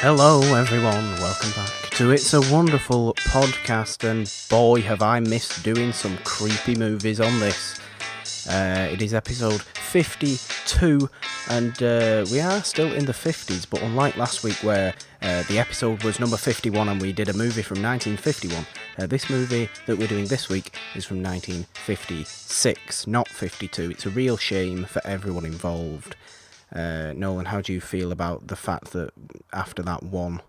Hello everyone, welcome back to It's a Wonderful Podcast, and boy have I missed doing some creepy movies on this. It is episode 52, and we are still in the 50s, but unlike last week where the episode was number 51 and we did a movie from 1951, this movie that we're doing this week is from 1956, not 52. It's a real shame for everyone involved. Nolan, how do you feel about the fact that after that one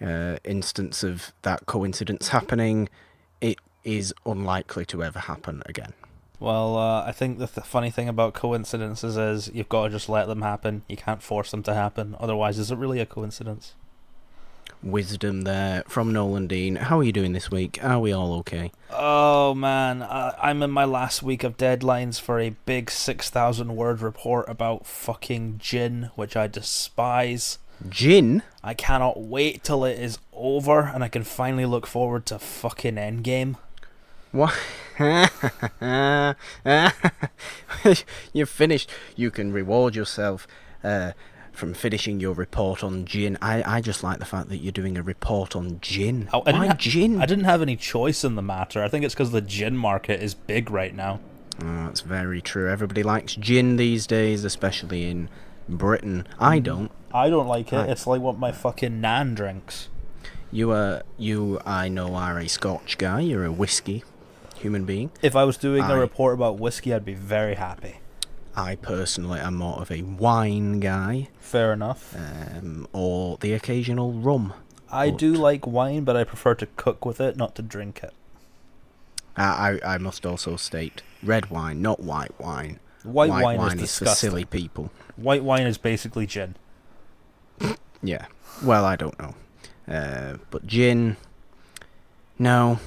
instance of that coincidence happening, it is unlikely to ever happen again? Well, I think the funny thing about coincidences is you've got to just let them happen. You can't force them to happen. Otherwise, is it really a coincidence? Wisdom there from Nolan Dean. How are you doing this week? Are we all okay? Oh, man. I'm in my last week of deadlines for a big 6,000 word report about fucking gin, which I despise. Gin? I cannot wait till it is over and I can finally look forward to fucking Endgame. What? You're finished. You can reward yourself from finishing your report on gin. I just like the fact that you're doing a report on gin. Why gin? I didn't have any choice in the matter. I think it's because the gin market is big right now. Oh, that's very true. Everybody likes gin these days, especially in Britain. I don't. I don't like it. It's like what my fucking nan drinks. You, I know, are a Scotch guy. You're a whiskey human being. If I was doing a report about whiskey, I'd be very happy. I personally am more of a wine guy. Fair enough. Or the occasional rum. I do like wine, but I prefer to cook with it, not to drink it. I must also state, red wine, not white wine. White wine is for disgusting. silly people. White wine is basically gin. Yeah. Well, I don't know. But gin, no,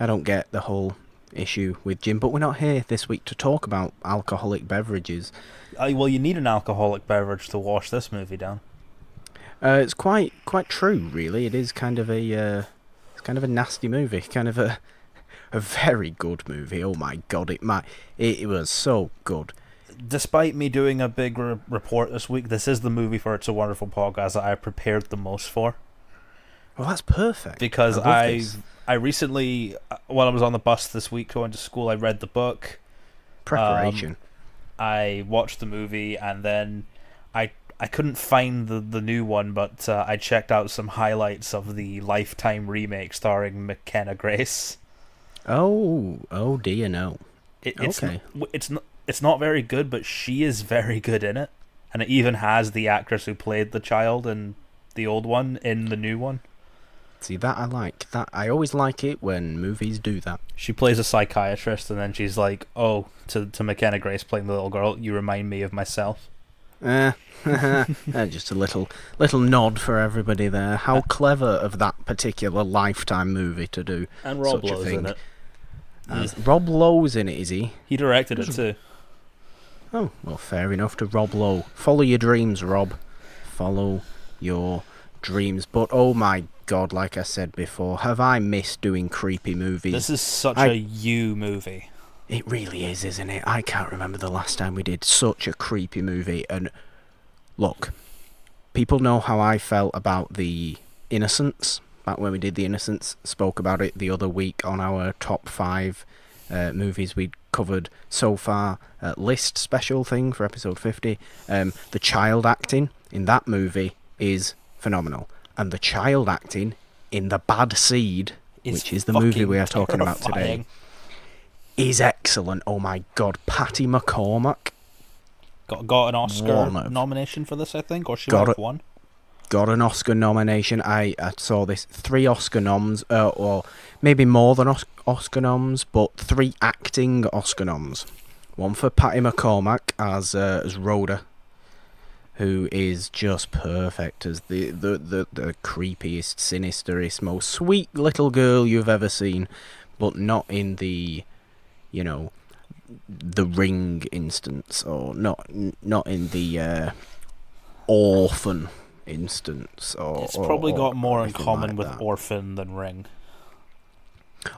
I don't get the whole issue with gin. But we're not here this week to talk about alcoholic beverages. Well, you need an alcoholic beverage to wash this movie down. It's quite true, really. It is kind of a nasty movie, kind of a very good movie. Oh my god, it was so good. Despite me doing a big report this week, this is the movie for It's a Wonderful Podcast that I prepared the most for. Well, that's perfect. Because I recently, while I was on the bus this week going to school, I read the book. Preparation. I watched the movie, and then I couldn't find the new one, but I checked out some highlights of the Lifetime remake starring McKenna Grace. Oh dear, no. It's not very good, but she is very good in it, and it even has the actress who played the child in the old one in the new one. See, that I like. That I always like it when movies do that. She plays a psychiatrist, and then she's like, "Oh, to McKenna Grace playing the little girl, you remind me of myself." Just a little nod for everybody there. How clever of that particular Lifetime movie to do. And Rob such Lowe's a thing. in it. Rob Lowe's in it, is he? He directed it too. Oh, well, fair enough to Rob Lowe. Follow your dreams, Rob. Follow your dreams. But oh my god, like I said before, have I missed doing creepy movies? This is such a you movie. It really is, isn't it? I can't remember the last time we did such a creepy movie. And look, people know how I felt about The Innocents. Back when we did The Innocents, spoke about it the other week on our top 5 movies we'd covered so far list special thing for episode 50. The child acting in that movie is phenomenal, and the child acting in The Bad Seed, which is the movie we are talking about today, is excellent. Oh my god, Patty McCormack got an Oscar nomination for this, I think, or she might have won. Got an Oscar nomination. I saw this 3 Oscar noms, or maybe more than Oscar noms, but 3 acting Oscar noms. One for Patty McCormack as Rhoda, who is just perfect as the creepiest, sinisterest, most sweet little girl you've ever seen, but not in the, the Ring instance, or not in the Orphan instance, or it's probably got more in common with that. Orphan than Ring.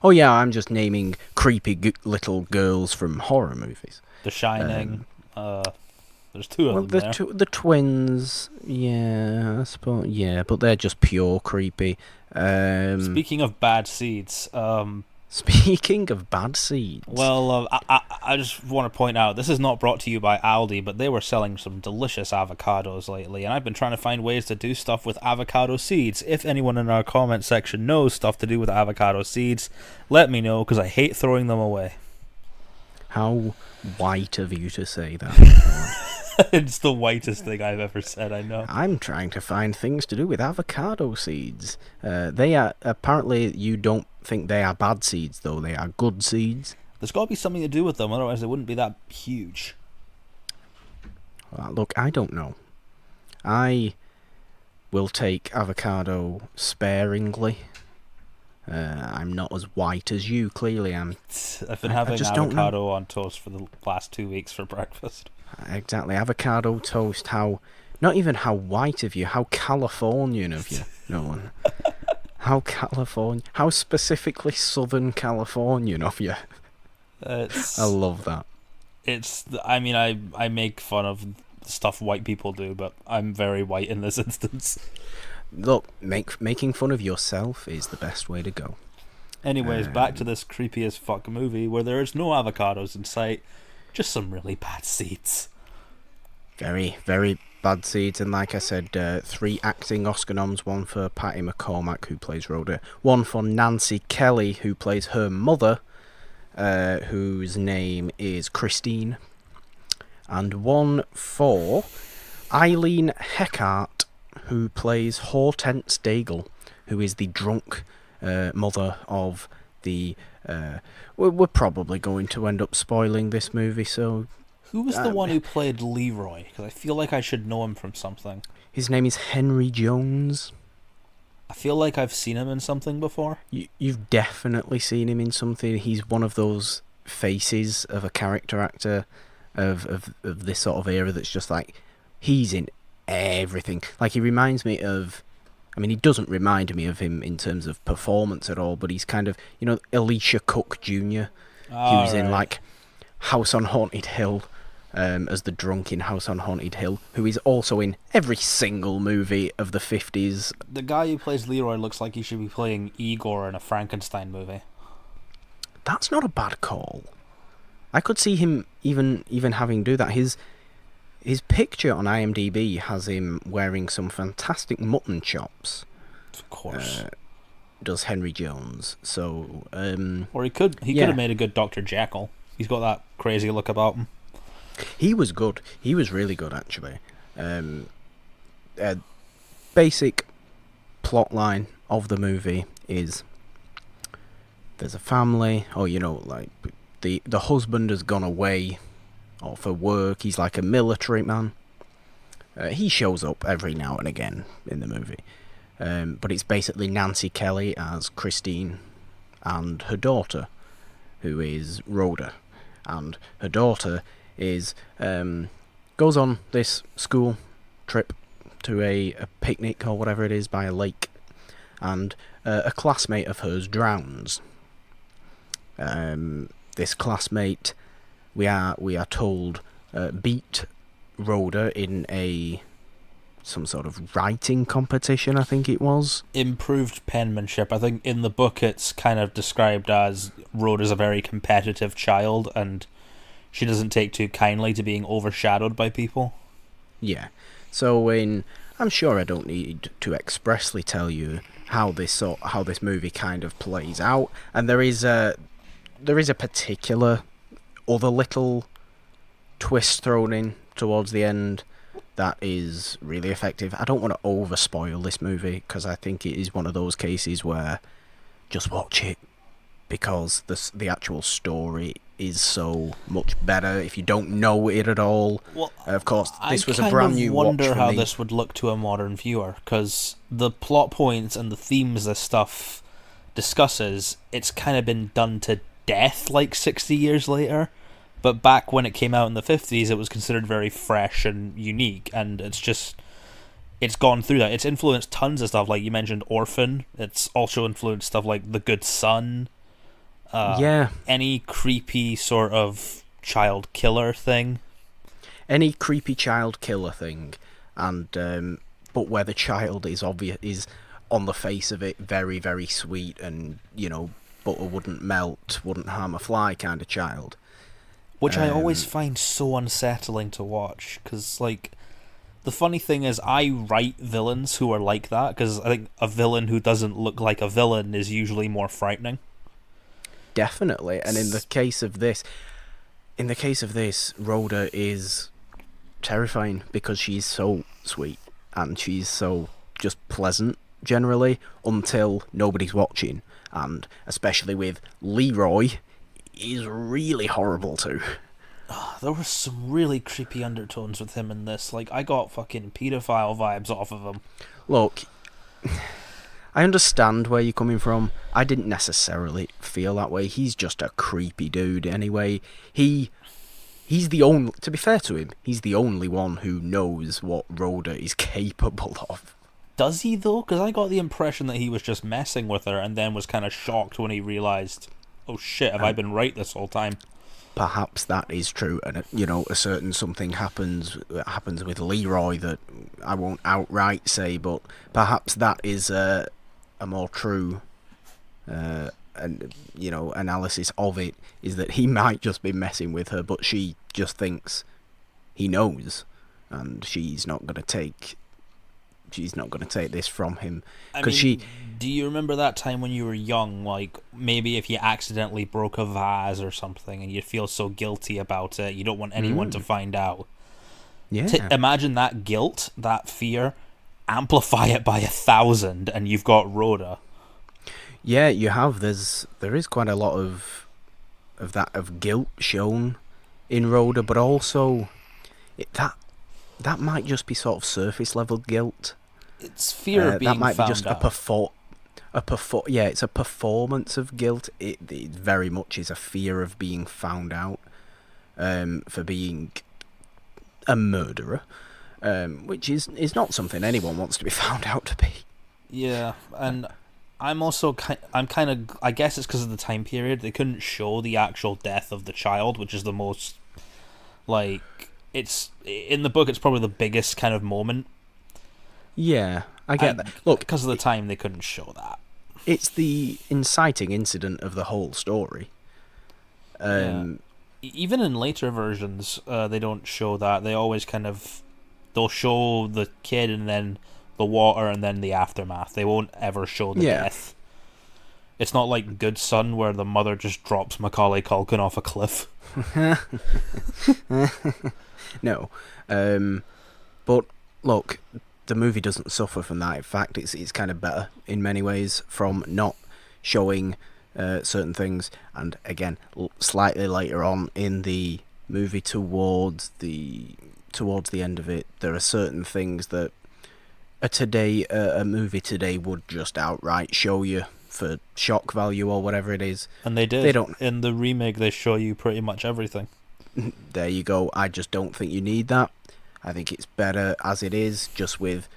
Oh yeah, I'm just naming creepy little girls from horror movies. The Shining. There's two Well, of them there. the twins, yeah, I suppose, yeah, but they're just pure creepy. Speaking of bad seeds, Speaking of bad seeds, well, I just want to point out this is not brought to you by Aldi, but they were selling some delicious avocados lately, and I've been trying to find ways to do stuff with avocado seeds. If anyone in our comment section knows stuff to do with avocado seeds, let me know, because I hate throwing them away. how white of you to say that. It's the whitest thing I've ever said, I know. I'm trying to find things to do with avocado seeds. They are, apparently you don't think they are bad seeds, though. They are good seeds. There's got to be something to do with them, otherwise they wouldn't be that huge. Look, I don't know. I will take avocado sparingly. I'm not as white as you, clearly. I've been having avocado on toast for the last 2 weeks for breakfast. Exactly, avocado toast. Not even how white of you, how Californian of you, Nolan. How specifically Southern Californian of you. I love that. I make fun of stuff white people do, but I'm very white in this instance. Look, making fun of yourself is the best way to go. Anyways, back to this creepy as fuck movie where there is no avocados in sight, just some really bad seeds. Very, very bad seeds, and like I said, 3 acting Oscar noms, one for Patty McCormack, who plays Rhoda, one for Nancy Kelly, who plays her mother, whose name is Christine, and one for Eileen Heckart, who plays Hortense Daigle, who is the drunk mother of the... we're probably going to end up spoiling this movie, so... Who was the one who played Leroy? Because I feel like I should know him from something. His name is Henry Jones. I feel like I've seen him in something before. You've definitely seen him in something. He's one of those faces of a character actor of this sort of era that's just like, he's in everything. Like, he reminds me of... I mean, he doesn't remind me of him in terms of performance at all, but he's kind of, Alicia Cook Jr., who's in, like, House on Haunted Hill, as the drunk in House on Haunted Hill, who is also in every single movie of the 50s. The guy who plays Leroy looks like he should be playing Igor in a Frankenstein movie. That's not a bad call. I could see him even having do that. His picture on IMDb has him wearing some fantastic mutton chops. Of course. Does Henry Jones. So, or he could have made a good Dr. Jekyll. He's got that crazy look about him. He was good. He was really good, actually. Basic plot line of the movie is there's a family, like the husband has gone away or for work. He's like a military man. He shows up every now and again in the movie. But it's basically Nancy Kelly as Christine and her daughter, who is Rhoda. And her daughter goes on this school trip to a picnic or whatever it is by a lake, and a classmate of hers drowns. This classmate, we are told, beat Rhoda in some sort of writing competition, I think it was. Improved penmanship. I think in the book it's kind of described as Rhoda's a very competitive child and she doesn't take too kindly to being overshadowed by people. Yeah. So I'm sure I don't need to expressly tell you how this movie kind of plays out, and there is a particular other little twist thrown in towards the end that is really effective. I don't want to overspoil this movie because I think it is one of those cases where just watch it because the actual story is so much better if you don't know it at all. Well, of course, this was a brand new watch for me. I wonder how this would look to a modern viewer, because the plot points and the themes this stuff discusses, it's kind of been done to death like 60 years later. But back when it came out in the 50s, it was considered very fresh and unique, and it's gone through that. It's influenced tons of stuff, like you mentioned Orphan. It's also influenced stuff like The Good Son. Any creepy sort of child killer thing. any creepy child killer thing, and but where the child is obvious, is on the face of it very, very sweet, and butter wouldn't melt, wouldn't harm a fly kind of child. Which I always find so unsettling to watch, because, like, the funny thing is I write villains who are like that, because I think a villain who doesn't look like a villain is usually more frightening. Definitely, and in the case of this, Rhoda is terrifying because she's so sweet, and she's so just pleasant, generally, until nobody's watching, and especially with Leroy, is really horrible too. There were some really creepy undertones with him in this. Like, I got fucking paedophile vibes off of him. Look, I understand where you're coming from. I didn't necessarily feel that way. He's just a creepy dude anyway. He's the only, to be fair to him, he's the only one who knows what Rhoda is capable of. Does he, though? Because I got the impression that he was just messing with her and then was kind of shocked when he realised, oh shit, have I been right this whole time? Perhaps that is true, and a certain something happens with Leroy that I won't outright say, but perhaps that is a more true analysis of it, is that he might just be messing with her, but she just thinks he knows, and she's not going to take this from him. Do you remember that time when you were young, like maybe if you accidentally broke a vase or something and you feel so guilty about it, you don't want anyone to find out? Yeah. Imagine that guilt, that fear, amplify it by 1,000 and you've got Rhoda. Yeah, you have. There is quite a lot of guilt shown in Rhoda, but also that might just be sort of surface level guilt. It's fear of being found out. That might be just it's a performance of guilt. It very much is a fear of being found out for being a murderer, which is not something anyone wants to be found out to be. Yeah, and I'm also I guess it's because of the time period. They couldn't show the actual death of the child, which is the most, like, it's in the book. It's probably the biggest kind of moment. Yeah, I get that. Look, because of the time, they couldn't show that. It's the inciting incident of the whole story. Even in later versions, they don't show that. They always they'll show the kid and then the water and then the aftermath. They won't ever show the death. It's not like Good Son, where the mother just drops Macaulay Culkin off a cliff. No, but look, the movie doesn't suffer from that. In fact, it's kind of better in many ways from not showing certain things. And again, slightly later on in the movie, towards the end of it, there are certain things that a movie today would just outright show you for shock value or whatever it is. And they did. They don't. In the remake, they show you pretty much everything. There you go. I just don't think you need that. I think it's better as it is, just with,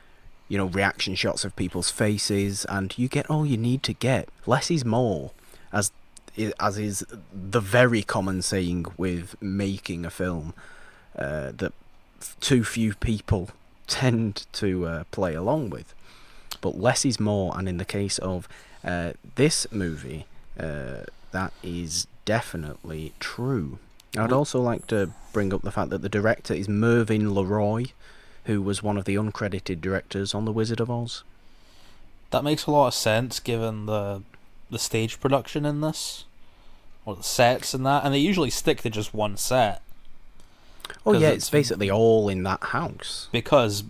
reaction shots of people's faces, and you get all you need to get. Less is more, as is the very common saying with making a film that too few people tend to play along with. But less is more, and in the case of this movie, that is definitely true. I'd also like to bring up the fact that the director is Mervyn LeRoy, who was one of the uncredited directors on The Wizard of Oz. That makes a lot of sense given the stage production in this, or the sets and that, and they usually stick to just one set. Oh yeah, it's basically all in that house. Because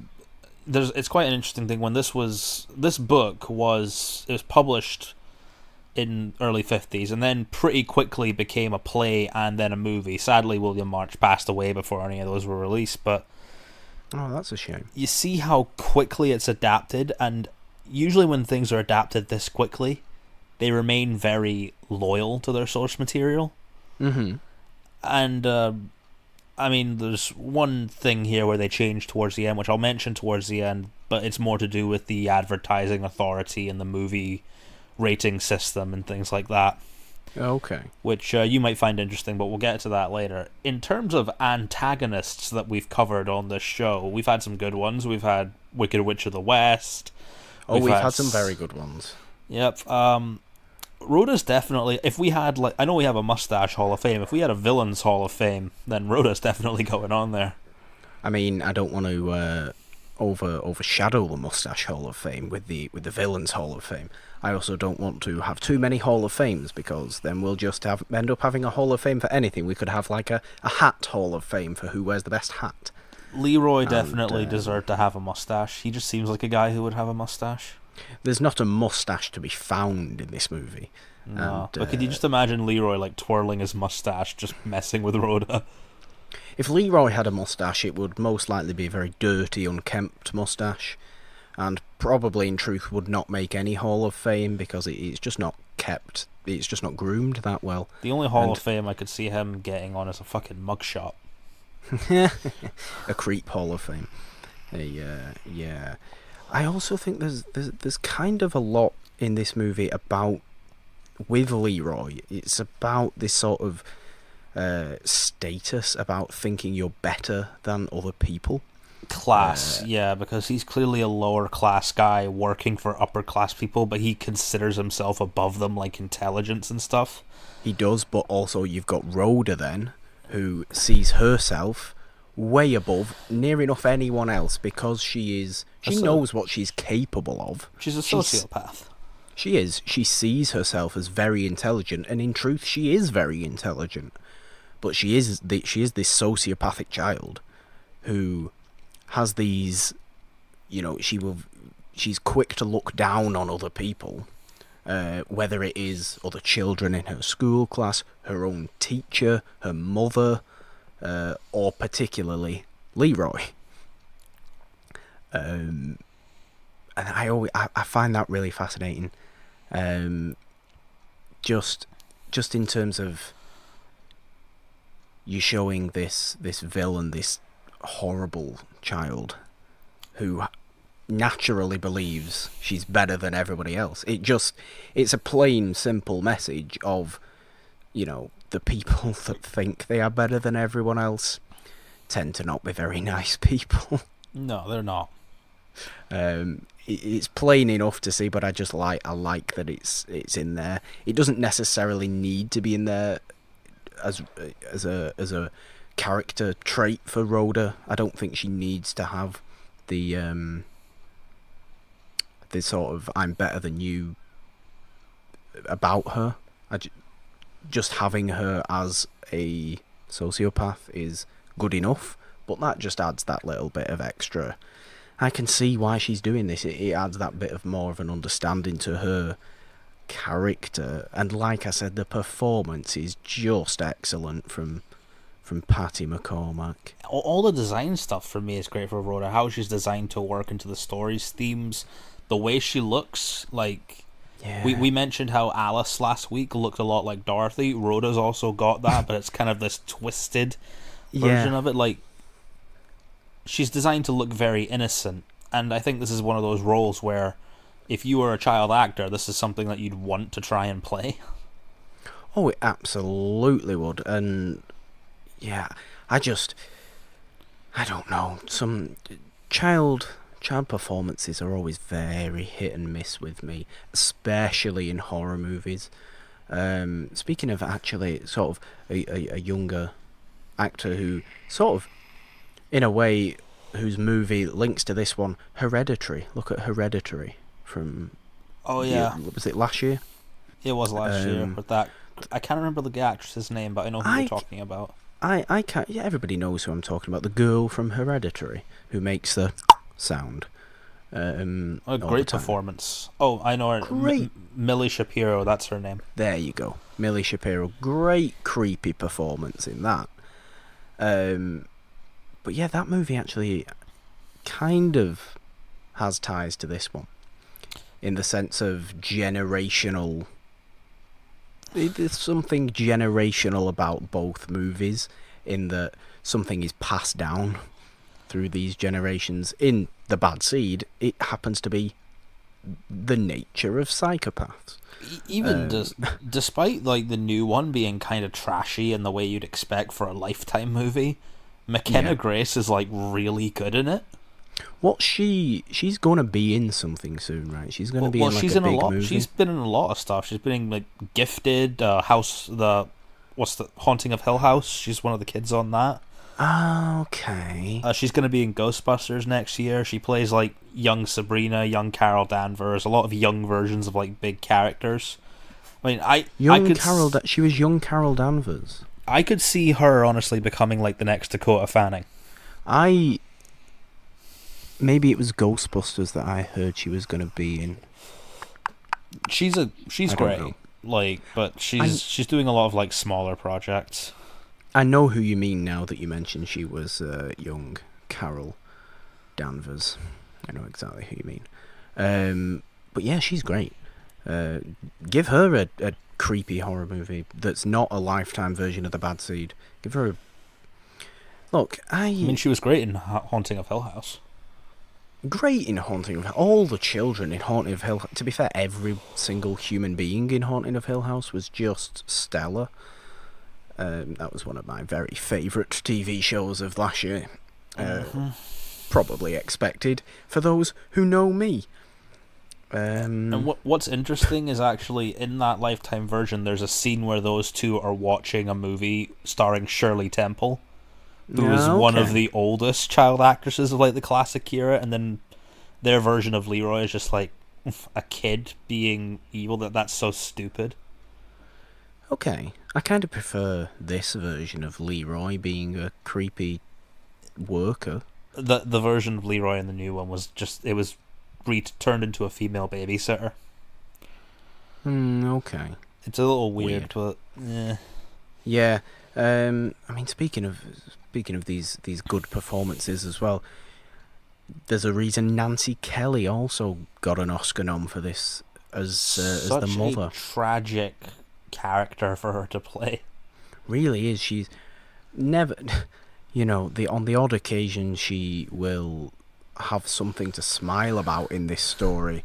it's quite an interesting thing. When this book was published in early 50s and then pretty quickly became a play and then a movie. Sadly, William March passed away before any of those were released, but that's a shame. You see how quickly it's adapted, and usually when things are adapted this quickly, they remain very loyal to their source material. Mm-hmm. And there's one thing here where they change towards the end, which I'll mention towards the end, but it's more to do with the advertising authority and the movie rating system and things like that. Okay. which you might find interesting, but we'll get to that later. In terms of antagonists that we've covered on this show, we've had some good ones. We've had Wicked Witch of the West. We've had some very good ones. Yep. Rhoda's definitely, if we had, like, I know we have a Mustache Hall of Fame. If we had a Villains Hall of Fame, then Rhoda's definitely going on there. I mean, I don't want to overshadow the Mustache Hall of Fame with the Villains Hall of Fame. I also don't want to have too many Hall of Fames, because then we'll just end up having a Hall of Fame for anything. We could have like a hat Hall of Fame for who wears the best hat. Leroy definitely deserved to have a mustache. He just seems like a guy who would have a mustache. There's not a mustache to be found in this movie. No, but could you just imagine Leroy like twirling his mustache, just messing with Rhoda? If Leroy had a mustache, it would most likely be a very dirty, unkempt mustache, and probably in truth would not make any Hall of Fame, because it's just not kept, it's just not groomed that well. The only Hall of Fame I could see him getting on is a fucking mugshot. A creep Hall of Fame. Yeah. I also think there's kind of a lot in this movie about, with Leroy, it's about this sort of status, about thinking you're better than other people. Class, yeah, because he's clearly a lower class guy working for upper class people, but he considers himself above them, like intelligence and stuff. He does, but also you've got Rhoda then, who sees herself way above near enough anyone else, because she knows what she's capable of. She's a sociopath. She is. She sees herself as very intelligent, and in truth she is very intelligent. But she is this sociopathic child who has these, she's quick to look down on other people, whether it is other children in her school class, her own teacher, her mother, or particularly Leroy. And I find that really fascinating. Just in terms of you showing this villain, this horrible child who naturally believes she's better than everybody else. It's a plain, simple message of, the people that think they are better than everyone else tend to not be very nice people. No, they're not. It's plain enough to see, but I like that it's in there. It doesn't necessarily need to be in there as a character trait for Rhoda. I don't think she needs to have the sort of "I'm better than you" about her. Just having her as a sociopath is good enough, but that just adds that little bit of extra. I can see why she's doing this. It adds that bit of more of an understanding to her character, and like I said, the performance is just excellent from Patty McCormack. All the design stuff for me is great for Rhoda. How she's designed to work into the story's themes, the way she looks, like. Yeah. We mentioned how Alice last week looked a lot like Dorothy. Rhoda's also got that, but it's kind of this twisted version of it. Like, she's designed to look very innocent, and I think this is one of those roles where if you were a child actor, this is something that you'd want to try and play. Oh, it absolutely would. And yeah, I don't know, some child performances are always very hit and miss with me, especially in horror movies. Speaking of actually sort of a younger actor who sort of, in a way, whose movie links to this one, Hereditary. Look at Hereditary from... Oh, yeah. Was it last year? It was last year, but that... I can't remember the actress's name, but I know who you're talking about. I can't... Yeah, everybody knows who I'm talking about. The girl from Hereditary, who makes the sound. A great performance. Oh, I know her. Great. Millie Shapiro, that's her name. There you go. Millie Shapiro. Great creepy performance in that. But yeah, that movie actually kind of has ties to this one, in the sense of generational. There's something generational about both movies, in that something is passed down through these generations. In The Bad Seed, it happens to be the nature of psychopaths. Even despite like the new one being kind of trashy in the way you'd expect for a Lifetime movie, McKenna Grace is like really good in it. She's gonna be in something soon, right? She's gonna be in like she's a in big a lot. movie. She's been in a lot of stuff. She's been in like Gifted, what's the Haunting of Hill House? She's one of the kids on that. Okay. She's going to be in Ghostbusters next year. She plays like young Sabrina, young Carol Danvers, a lot of young versions of like big characters. I mean, she was young Carol Danvers. I could see her honestly becoming like the next Dakota Fanning. Maybe it was Ghostbusters that I heard she was going to be in. She's great. Like, but she's doing a lot of like smaller projects. I know who you mean now that you mentioned she was young Carol Danvers. I know exactly who you mean. But yeah, she's great. Give her a creepy horror movie that's not a Lifetime version of The Bad Seed. Give her a... Look, I mean, she was great in Haunting of Hill House. Great in Haunting of Hill. All the children in Haunting of Hill... To be fair, every single human being in Haunting of Hill House was just stellar. That was one of my very favourite TV shows of last year. Probably expected for those who know me. And what's interesting is actually in that Lifetime version, there's a scene where those two are watching a movie starring Shirley Temple, who is one of the oldest child actresses of like the classic era, and then their version of Leroy is just like a kid being evil. That's so stupid. Okay, I kind of prefer this version of Leroy being a creepy worker. The version of Leroy in the new one was turned into a female babysitter. Okay. It's a little weird. But yeah. Yeah. I mean, speaking of these good performances as well, there's a reason Nancy Kelly also got an Oscar nom for this as the mother. Such a tragic character for her to play. Really is. She's never, on the odd occasion she will have something to smile about in this story.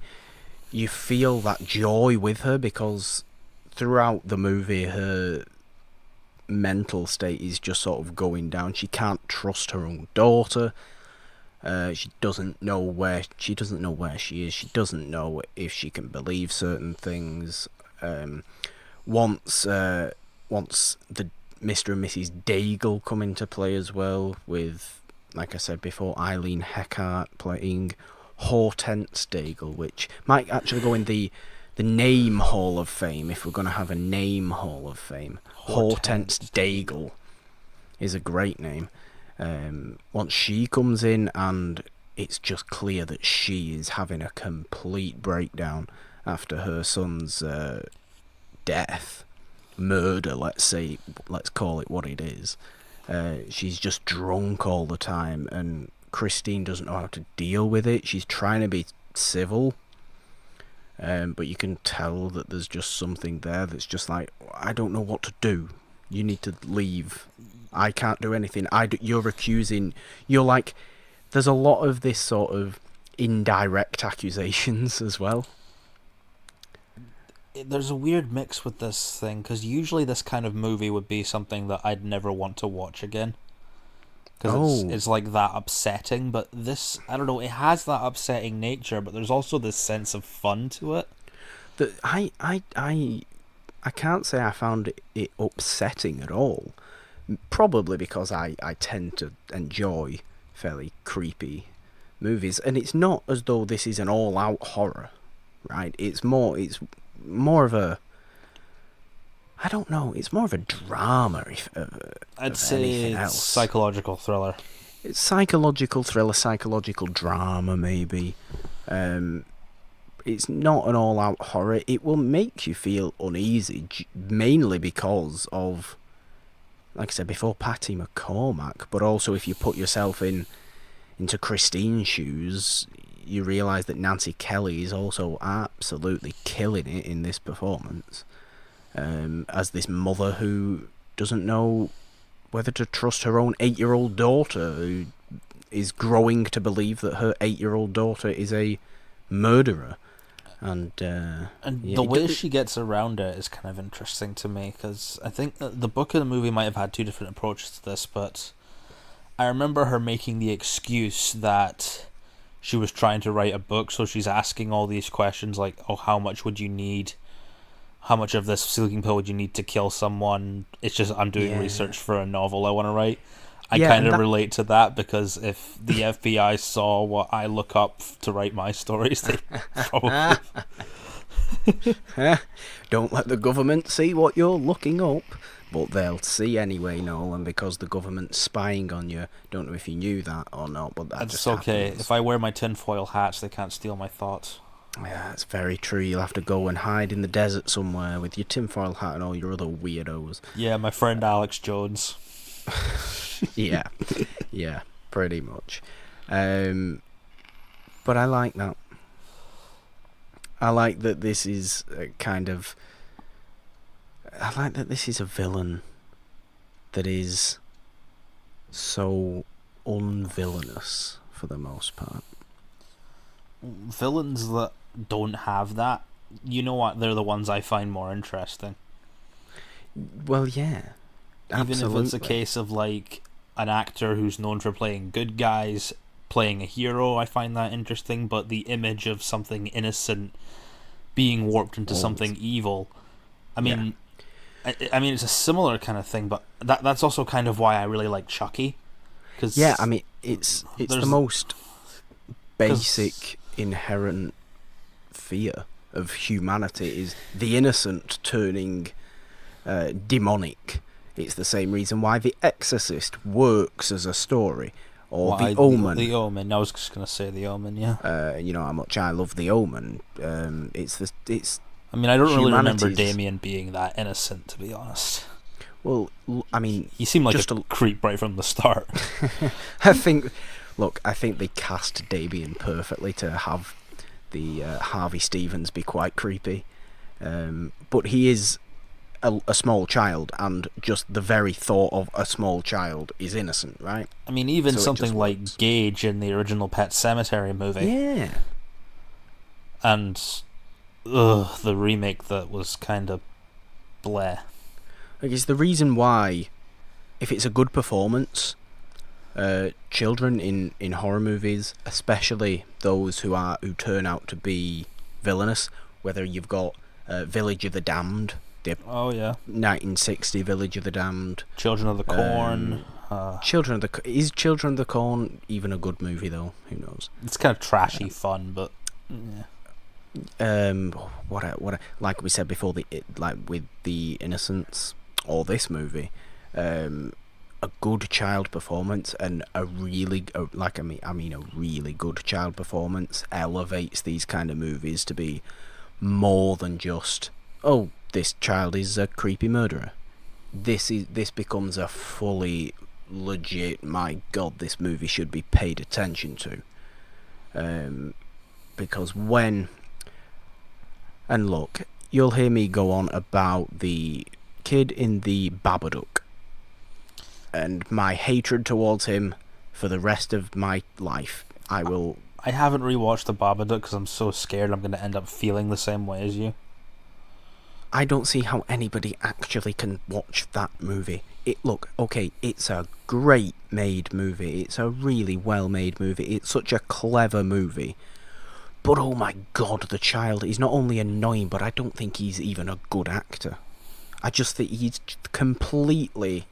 You feel that joy with her because throughout the movie her mental state is just sort of going down. She can't trust her own daughter. She doesn't know where she is. She doesn't know if she can believe certain things. Once the Mr. and Mrs. Daigle come into play as well, with, like I said before, Eileen Heckart playing Hortense Daigle, which might actually go in the name Hall of Fame if we're going to have a name Hall of Fame. Hortense Daigle is a great name. Once she comes in, and it's just clear that she is having a complete breakdown after her son's death, murder, let's call it what it is. She's just drunk all the time, and Christine doesn't know how to deal with it. She's trying to be civil, but you can tell that there's just something there that's just like, I don't know what to do. You need to leave. I can't do anything. You're like, there's a lot of this sort of indirect accusations as well. There's a weird mix with this thing, because usually this kind of movie would be something that I'd never want to watch again. Because it's like that upsetting, but this, I don't know, it has that upsetting nature, but there's also this sense of fun to it. I can't say I found it upsetting at all. Probably because I tend to enjoy fairly creepy movies, and it's not as though this is an all-out horror, right? It's more of a, I don't know, it's more of a drama. I'd say it's psychological thriller. It's psychological thriller, psychological drama, maybe. It's not an all-out horror. It will make you feel uneasy, mainly because of, like I said before, Patty McCormack, but also if you put yourself into Christine's shoes, you realise that Nancy Kelly is also absolutely killing it in this performance, as this mother who doesn't know whether to trust her own 8-year-old daughter, who is growing to believe that her 8-year-old daughter is a murderer. And the way she gets around it is kind of interesting to me, because I think that the book and the movie might have had two different approaches to this, but I remember her making the excuse that she was trying to write a book, so she's asking all these questions like, oh, how much would you need? How much of this sleeping pill would you need to kill someone? It's just, I'm doing research for a novel I want to write. I kind of relate to that, because if the FBI saw what I look up to write my stories, they probably... Don't let the government see what you're looking up, but they'll see anyway, Nolan, because the government's spying on you. Don't know if you knew that or not, but that's just okay. happens. If I wear my tinfoil hats, they can't steal my thoughts. Yeah, that's very true. You'll have to go and hide in the desert somewhere with your tinfoil hat and all your other weirdos. Yeah, my friend Alex Jones. yeah, pretty much. But I like that. I like that this is I like that this is a villain that is so unvillainous for the most part. Villains that don't have that, you know what? They're the ones I find more interesting. Well, yeah. Absolutely. Even if it's a case of like an actor who's known for playing good guys playing a hero, I find that interesting, but the image of something innocent being warped into something evil, I mean it's a similar kind of thing, but that's also kind of why I really like Chucky. Cause yeah, I mean it's the most basic inherent fear of humanity is the innocent turning demonic. It's the same reason why The Exorcist works as a story, or The Omen. The Omen. I was just gonna say The Omen. Yeah. You know how much I love The Omen. It's. I mean, I don't really remember Damien being that innocent, to be honest. Well, I mean, he seemed like just a creep right from the start. I think they cast Damien perfectly to have the Harvey Stevens be quite creepy, but he is a small child, and just the very thought of a small child is innocent, right? I mean, even so something like Gage in the original Pet Sematary movie. Yeah. And the remake that was kind of bleh. Like, it's the reason why, if it's a good performance, children in horror movies, especially those who turn out to be villainous, whether you've got Village of the Damned, the 1960 Village of the Damned, Children of the Corn. Is Children of the Corn even a good movie though? Who knows? It's kind of trashy fun, but like we said before, like with The Innocents or this movie, a good child performance and a really good child performance elevates these kind of movies to be more than just, oh, this child is a creepy murderer. This becomes a fully legit, my god, this movie should be paid attention to. Because and look, you'll hear me go on about the kid in the Babadook and my hatred towards him for the rest of my life. I haven't rewatched the Babadook because I'm so scared I'm going to end up feeling the same way as you. I don't see how anybody actually can watch that movie. It's a great made movie. It's a really well made movie. It's such a clever movie. But oh my god, the child is not only annoying, but I don't think he's even a good actor. I just think he's completely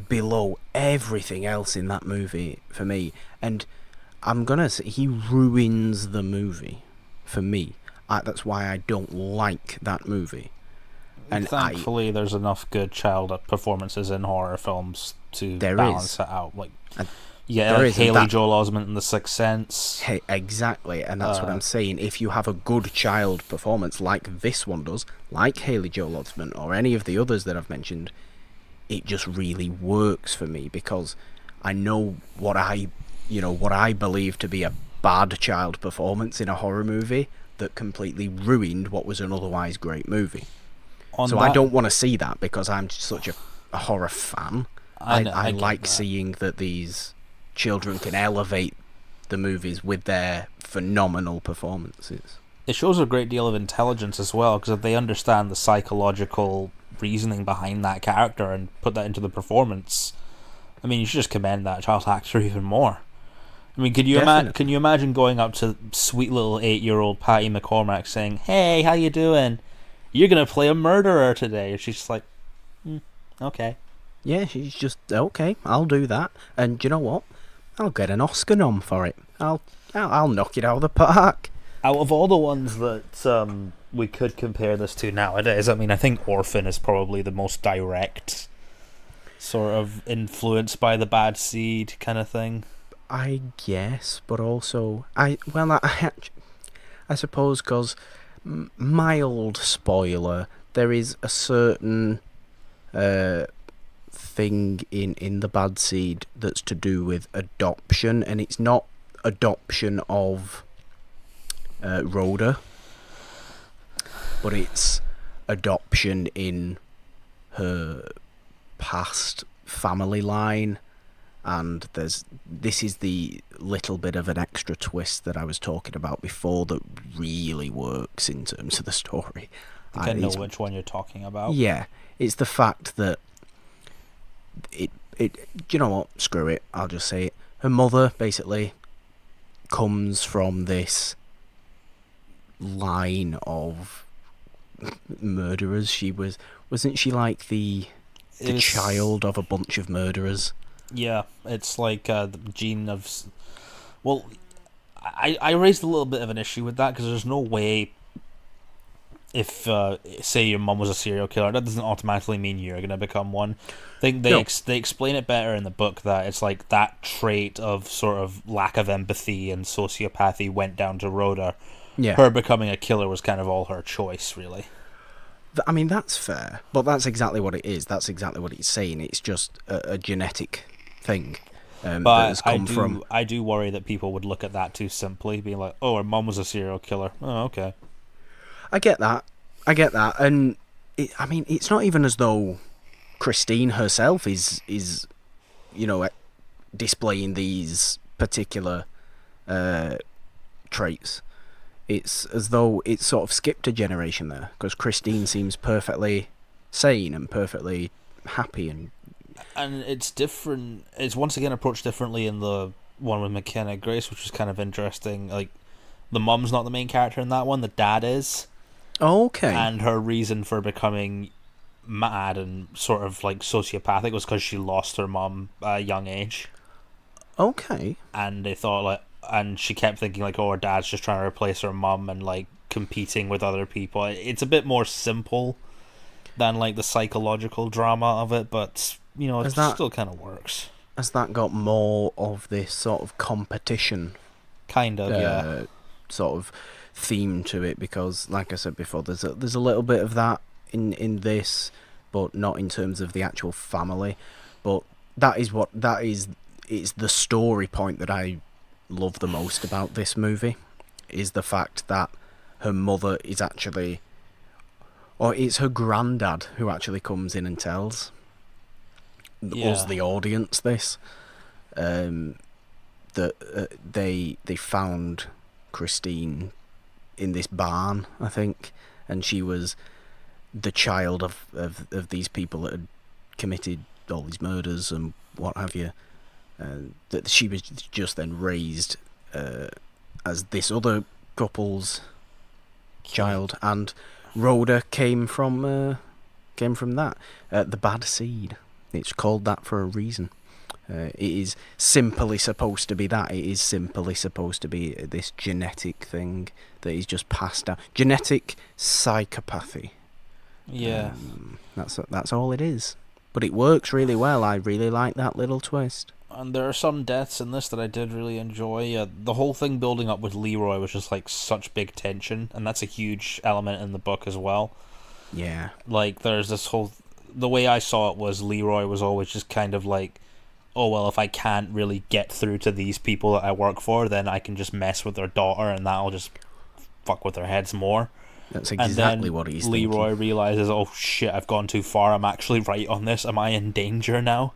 below everything else in that movie for me. And I'm gonna say he ruins the movie for me. That's why I don't like that movie. And thankfully, there's enough good child performances in horror films to balance it out. Like, Haley Joel Osment in The Sixth Sense. Hey, exactly, and that's what I'm saying. If you have a good child performance like this one does, like Haley Joel Osment or any of the others that I've mentioned, it just really works for me because I know what I believe to be a bad child performance in a horror movie that completely ruined what was an otherwise great movie. I don't want to see that because I'm such a horror fan. I like seeing that these children can elevate the movies with their phenomenal performances. It shows a great deal of intelligence as well, because if they understand the psychological reasoning behind that character and put that into the performance, I mean, you should just commend that child actor even more. I mean, can you imagine going up to sweet little 8-year-old Patty McCormack saying, "Hey, how you doing? You're gonna play a murderer today." And she's just like, "Okay." Yeah, she's just okay. I'll do that, and do you know what? I'll get an Oscar nom for it. I'll knock it out of the park. Out of all the ones that we could compare this to nowadays, I mean, I think Orphan is probably the most direct sort of influenced by the bad seed kind of thing. I guess, but also I suppose because mild spoiler, there is a certain thing in the bad seed that's to do with adoption, and it's not adoption of Rhoda, but it's adoption in her past family line, and this is the little bit of an extra twist that I was talking about before that really works in terms of the story. I think I know which one you're talking about. Yeah, it's the fact that it you know what, screw it, I'll just say it. Her mother basically comes from this line of murderers. Wasn't she like the child of a bunch of murderers? Yeah, it's like the gene of... Well, I raised a little bit of an issue with that, because there's no way, if say your mum was a serial killer, that doesn't automatically mean you're going to become one. I think they explain it better in the book, that it's like that trait of sort of lack of empathy and sociopathy went down to Rhoda. Yeah. Her becoming a killer was kind of all her choice, really. I mean, that's fair, but that's exactly what it is. That's exactly what it's saying. It's just a genetic thing. But I do worry that people would look at that too simply, being like, "Oh, her mum was a serial killer." Oh, okay. I get that, and I mean, it's not even as though Christine herself is displaying these particular traits. It's as though it's sort of skipped a generation there, because Christine seems perfectly sane and perfectly happy, and it's different. It's once again approached differently in the one with McKenna Grace, which is kind of interesting. Like, the mum's not the main character in that one; the dad is. Okay. And her reason for becoming mad and sort of like sociopathic was because she lost her mum at a young age. Okay. And they thought like. And she kept thinking like, oh, her dad's just trying to replace her mum and like competing with other people. It's a bit more simple than like the psychological drama of it, but it still kind of works. Has that got more of this sort of competition? Kind of, yeah. Sort of theme to it, because like I said before, there's a little bit of that in this, but not in terms of the actual family. But it's the story point that I love the most about this movie, is the fact that her mother is actually, or it's her granddad who actually comes in and tells us, the audience, this that they found Christine in this barn, I think, and she was the child of these people that had committed all these murders and what have you. That she was just then raised as this other couple's child, and Rhoda came from that. The bad seed. It's called that for a reason. It is simply supposed to be that. It is simply supposed to be this genetic thing that is just passed down. Genetic psychopathy. Yeah. That's all it is. But it works really well. I really like that little twist. And there are some deaths in this that I did really enjoy. The whole thing building up with Leroy was just like such big tension, and that's a huge element in the book as well. Yeah. Like, there's this whole... The way I saw it was Leroy was always just kind of like, oh, well, if I can't really get through to these people that I work for, then I can just mess with their daughter, and that'll just fuck with their heads more. That's exactly what he's thinking. Leroy realizes, oh shit, I've gone too far. I'm actually right on this. Am I in danger now?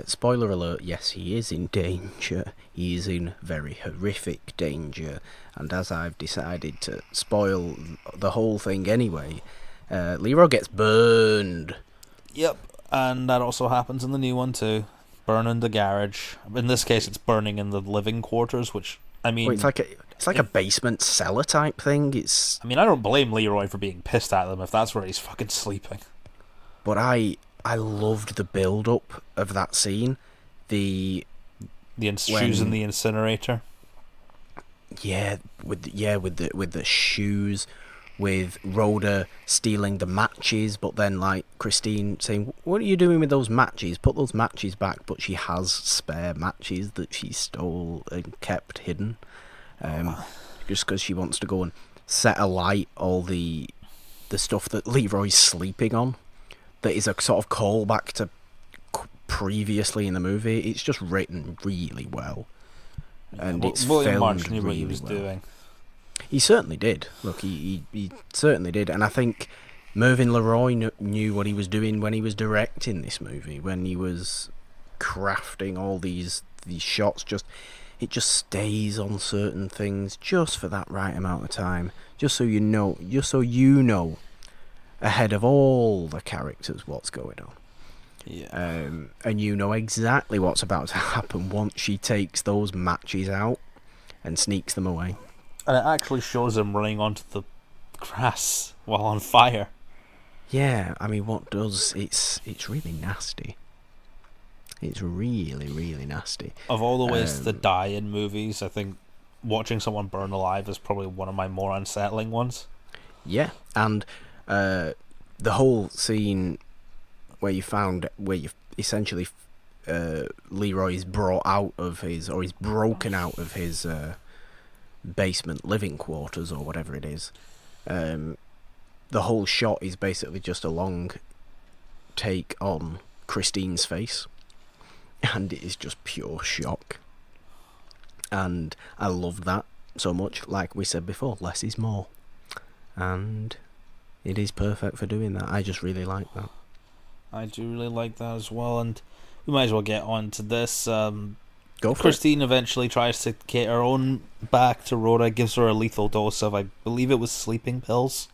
Spoiler alert, yes, he is in danger. He is in very horrific danger. And as I've decided to spoil the whole thing anyway, Leroy gets burned. Yep, and that also happens in the new one too. Burning the garage. In this case, it's burning in the living quarters, which, I mean... Well, it's like a basement cellar type thing. I mean, I don't blame Leroy for being pissed at them if that's where he's fucking sleeping. But I loved the build-up of that scene. The shoes in the incinerator. Yeah, with the shoes, with Rhoda stealing the matches, but then like Christine saying, "What are you doing with those matches? Put those matches back." But she has spare matches that she stole and kept hidden, just because she wants to go and set alight all the stuff that Leroy's sleeping on. That is a sort of callback to previously in the movie. It's just written really well, and it's William filmed March knew really what he was well. doing. He certainly did. Look, he certainly did, and I think Mervyn LeRoy knew what he was doing when he was directing this movie, when he was crafting all these shots. It just stays on certain things just for that right amount of time, just so you know ahead of all the characters what's going on. Yeah. And you know exactly what's about to happen once she takes those matches out and sneaks them away. And it actually shows him running onto the grass while on fire. Yeah, I mean, it's really nasty. It's really, really nasty. Of all the ways to die in movies, I think watching someone burn alive is probably one of my more unsettling ones. Yeah, and the whole scene where essentially Leroy's brought out of his, or he's broken out of his basement living quarters or whatever it is. The whole shot is basically just a long take on Christine's face, and it is just pure shock. And I loved that so much. Like we said before, less is more, and it is perfect for doing that. I just really like that. I do really like that as well, and we might as well get on to this. Go for Christine eventually tries to get her own back to Rhoda, gives her a lethal dose of, I believe it was sleeping pills.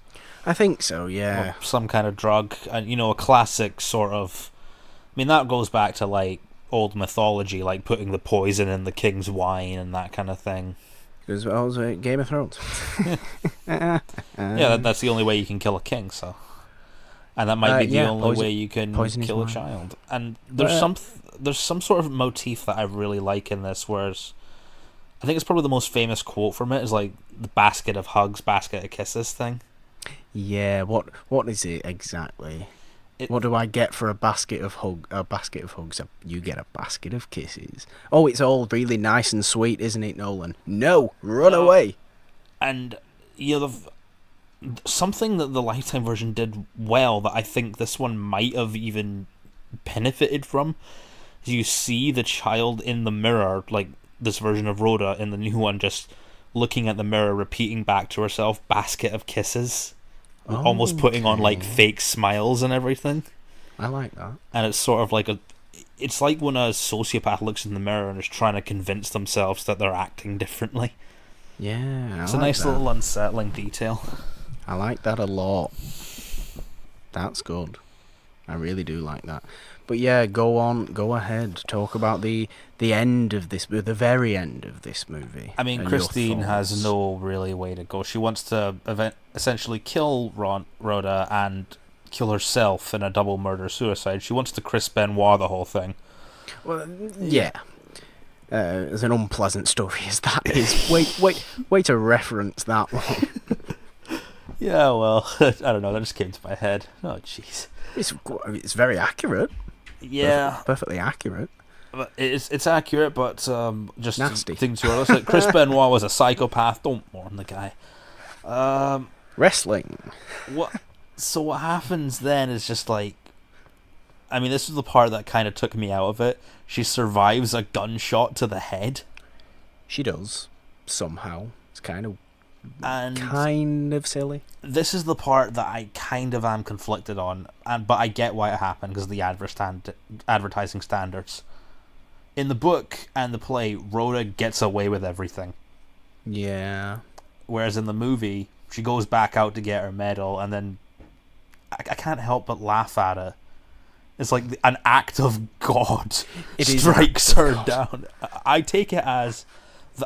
I think so, yeah. Or some kind of drug, and a classic sort of... I mean, that goes back to, like, old mythology, like putting the poison in the king's wine and that kind of thing. As well as Game of Thrones. Yeah, that's the only way you can kill a king, so... And that might be the only way you can kill a child. And there's some sort of motif that I really like in this, whereas I think it's probably the most famous quote from it is like the basket of hugs, basket of kisses thing. Yeah, what is it exactly? What do I get for a basket of hugs? You get a basket of kisses. Oh, it's all really nice and sweet, isn't it, Nolan? No, run away. And something that the Lifetime version did well that I think this one might have even benefited from is you see the child in the mirror, like this version of Rhoda in the new one, just looking at the mirror, repeating back to herself, basket of kisses, almost putting on like fake smiles and everything. I like that. And it's sort of like it's like when a sociopath looks in the mirror and is trying to convince themselves that they're acting differently. Yeah, it's a nice little unsettling detail. I like that a lot. That's good. I really do like that. But yeah, go ahead. Talk about the end of this, the very end of this movie. I mean, Christine has no really way to go. She wants to essentially kill Rhoda and kill herself in a double murder-suicide. She wants to Chris Benoit the whole thing. Well, yeah. As an unpleasant story as that is, wait to reference that one. Yeah, well, I don't know. That just came to my head. Oh, jeez. It's very accurate. Yeah, perfectly accurate. But it's accurate, but just nasty things to realize. Chris Benoit was a psychopath. Don't mourn the guy. Wrestling. So what happens then is just like, I mean, this is the part that kind of took me out of it. She survives a gunshot to the head. She does somehow. It's kind of and kind of silly. this is the part that I kind of am conflicted on, but I get why it happened because of the advertising standards. In the book and the play, Rhoda gets away with everything. Yeah. Whereas in the movie, she goes back out to get her medal, and then I can't help but laugh at it. It's like an act of God strikes her down. I take it as...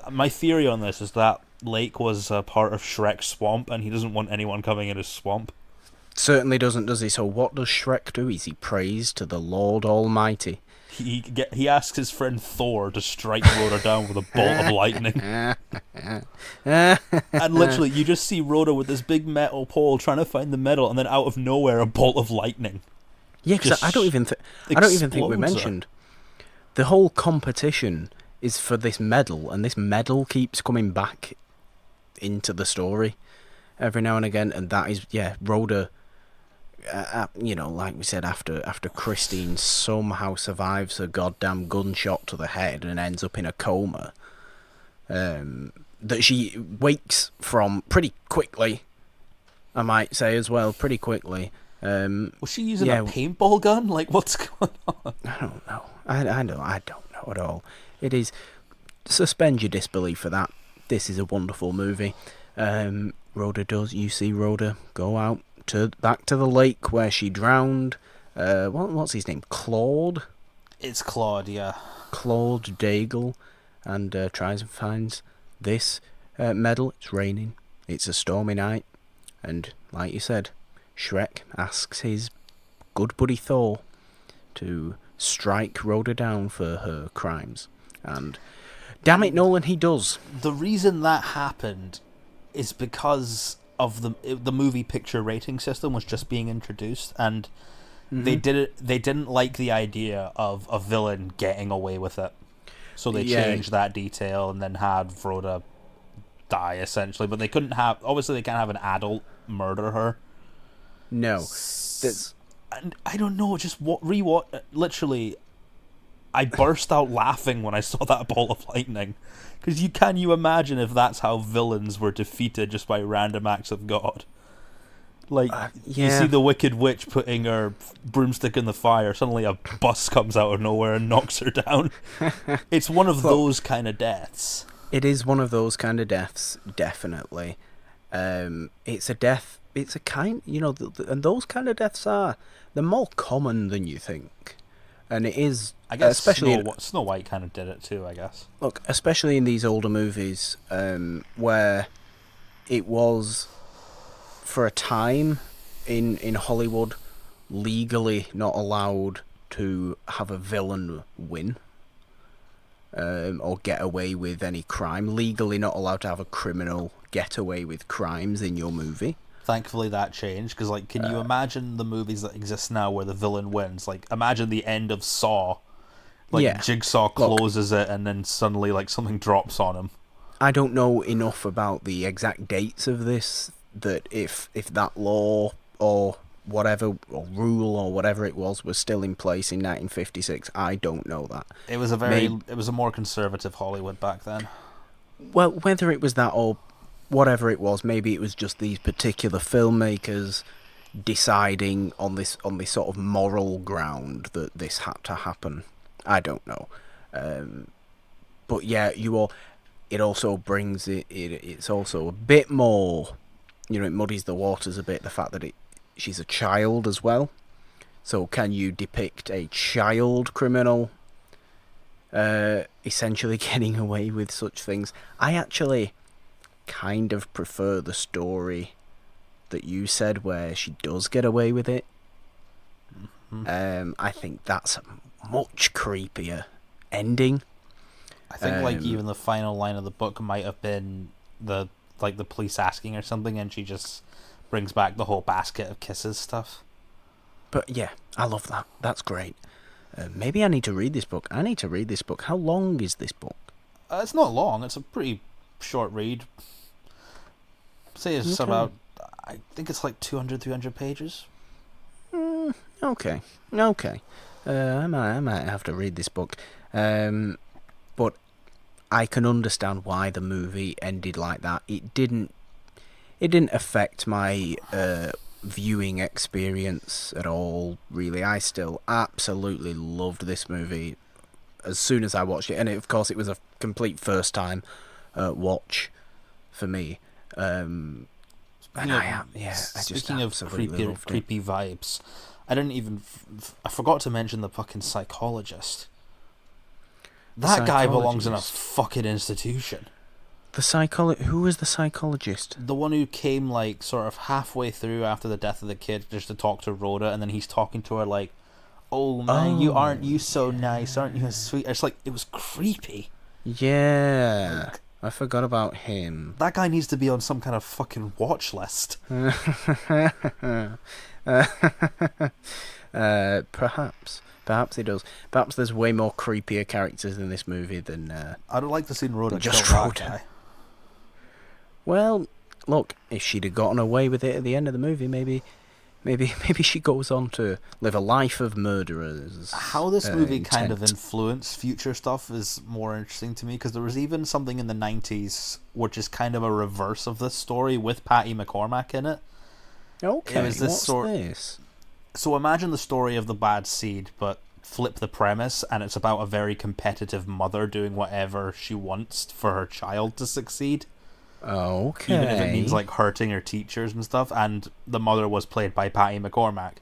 my theory on this is that lake was a part of Shrek's swamp, and he doesn't want anyone coming in his swamp. Certainly doesn't, does he? So what does Shrek do? He prays to the Lord Almighty. He asks his friend Thor to strike Rhoda down with a bolt of lightning. And literally, you just see Rhoda with this big metal pole trying to find the medal, and then out of nowhere, a bolt of lightning. Yeah, because I don't even think we mentioned the whole competition is for this medal, and this medal keeps coming back into the story every now and again, and that is Rhoda. Like we said, after Christine somehow survives a goddamn gunshot to the head and ends up in a coma, that she wakes from pretty quickly, I might say as well, pretty quickly. Was she using a paintball gun? Like, what's going on? I don't know. I don't know at all. It is... Suspend your disbelief for that. This is a wonderful movie. You see Rhoda go out back to the lake where she drowned. What's his name? Claude? It's Claude, yeah. Claude Daigle. And tries and finds this medal. It's raining. It's a stormy night. And, like you said, Shrek asks his good buddy Thor to strike Rhoda down for her crimes. And damn it, Nolan, he does. The reason that happened is because of the movie picture rating system was just being introduced, and they didn't like the idea of a villain getting away with it. So they changed that detail and then had Rhoda die, essentially. But they couldn't have... Obviously, they can't have an adult murder her. No. And I don't know, just literally, I burst out laughing when I saw that bolt of lightning. Because can you imagine if that's how villains were defeated just by random acts of God? Like, you see the Wicked Witch putting her broomstick in the fire, suddenly a bus comes out of nowhere and knocks her down. It's one of those kind of deaths. It is one of those kind of deaths, definitely. It's a death... It's a kind... and those kind of deaths they're more common than you think. And it is... I guess especially Snow White kind of did it too, I guess. Look, especially in these older movies, where it was, for a time, in Hollywood, legally not allowed to have a villain win. Or get away with any crime. Legally not allowed to have a criminal get away with crimes in your movie. Thankfully that changed, because can you imagine the movies that exist now where the villain wins? Imagine the end of Saw. Jigsaw closes it and then suddenly something drops on him. I don't know enough about the exact dates of this, that if that law or whatever, or rule or whatever it was still in place in 1956. I don't know that. It was a more conservative Hollywood back then. Well, whether it was that or whatever it was, maybe it was just these particular filmmakers deciding on this sort of moral ground that this had to happen. I don't know. But yeah, it also brings it's also a bit more, it muddies the waters a bit, the fact that she's a child as well. So can you depict a child criminal essentially getting away with such things? I actually kind of prefer the story that you said where she does get away with it. I think that's a much creepier ending. I think even the final line of the book might have been the police asking her something, and she just brings back the whole basket of kisses stuff. But yeah, I love that. That's great. Maybe I need to read this book. How long is this book? It's not long. It's a pretty short read. Say it's about, I think it's 200, 300 pages. Okay. I might have to read this book. But I can understand why the movie ended like that. It didn't it didn't affect my viewing experience at all, really. I still absolutely loved this movie as soon as I watched it, and of course it was a complete first time watch for me. Speaking of creepy vibes, I didn't even. I forgot to mention the fucking psychologist. That guy belongs in a fucking institution. Who was the psychologist? The one who came like sort of halfway through after the death of the kid just to talk to Rhoda, and then he's talking to her like, "Oh man, aren't you so nice? Aren't you sweet?" It's like, it was creepy. Yeah, I forgot about him. That guy needs to be on some kind of fucking watch list. Perhaps he does. Perhaps there's way more creepier characters in this movie than. I'd like to see Rhoda just kill that guy. Well, look, if she'd have gotten away with it at the end of the movie, maybe she goes on to live a life of murderers. How this movie kind of influenced future stuff is more interesting to me, because there was even something in the 90s which is kind of a reverse of this story with Patty McCormack in it. Okay, it was this this? So imagine the story of The Bad Seed, but flip the premise, and it's about a very competitive mother doing whatever she wants for her child to succeed. Okay. Even if it means like hurting her teachers and stuff, and the mother was played by Patty McCormack.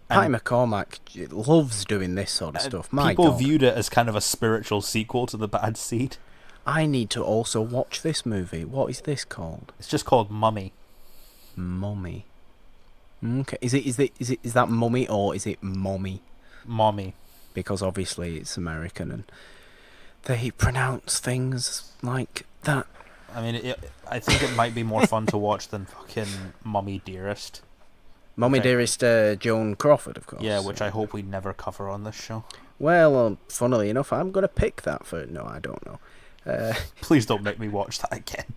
Patty McCormack loves doing this sort of stuff. People viewed it as kind of a spiritual sequel to The Bad Seed. I need to also watch this movie. What is this called? It's just called Mummy. Mummy. Okay. Is that Mummy or is it Mommy? Mommy. Because obviously it's American and they pronounce things like that. I mean, I think it might be more fun to watch than fucking Mummy Dearest. Mummy Dearest, Joan Crawford, of course. Yeah, which I hope we never cover on this show. Well, funnily enough, I'm going to pick that for... No, I don't know. Please don't make me watch that again.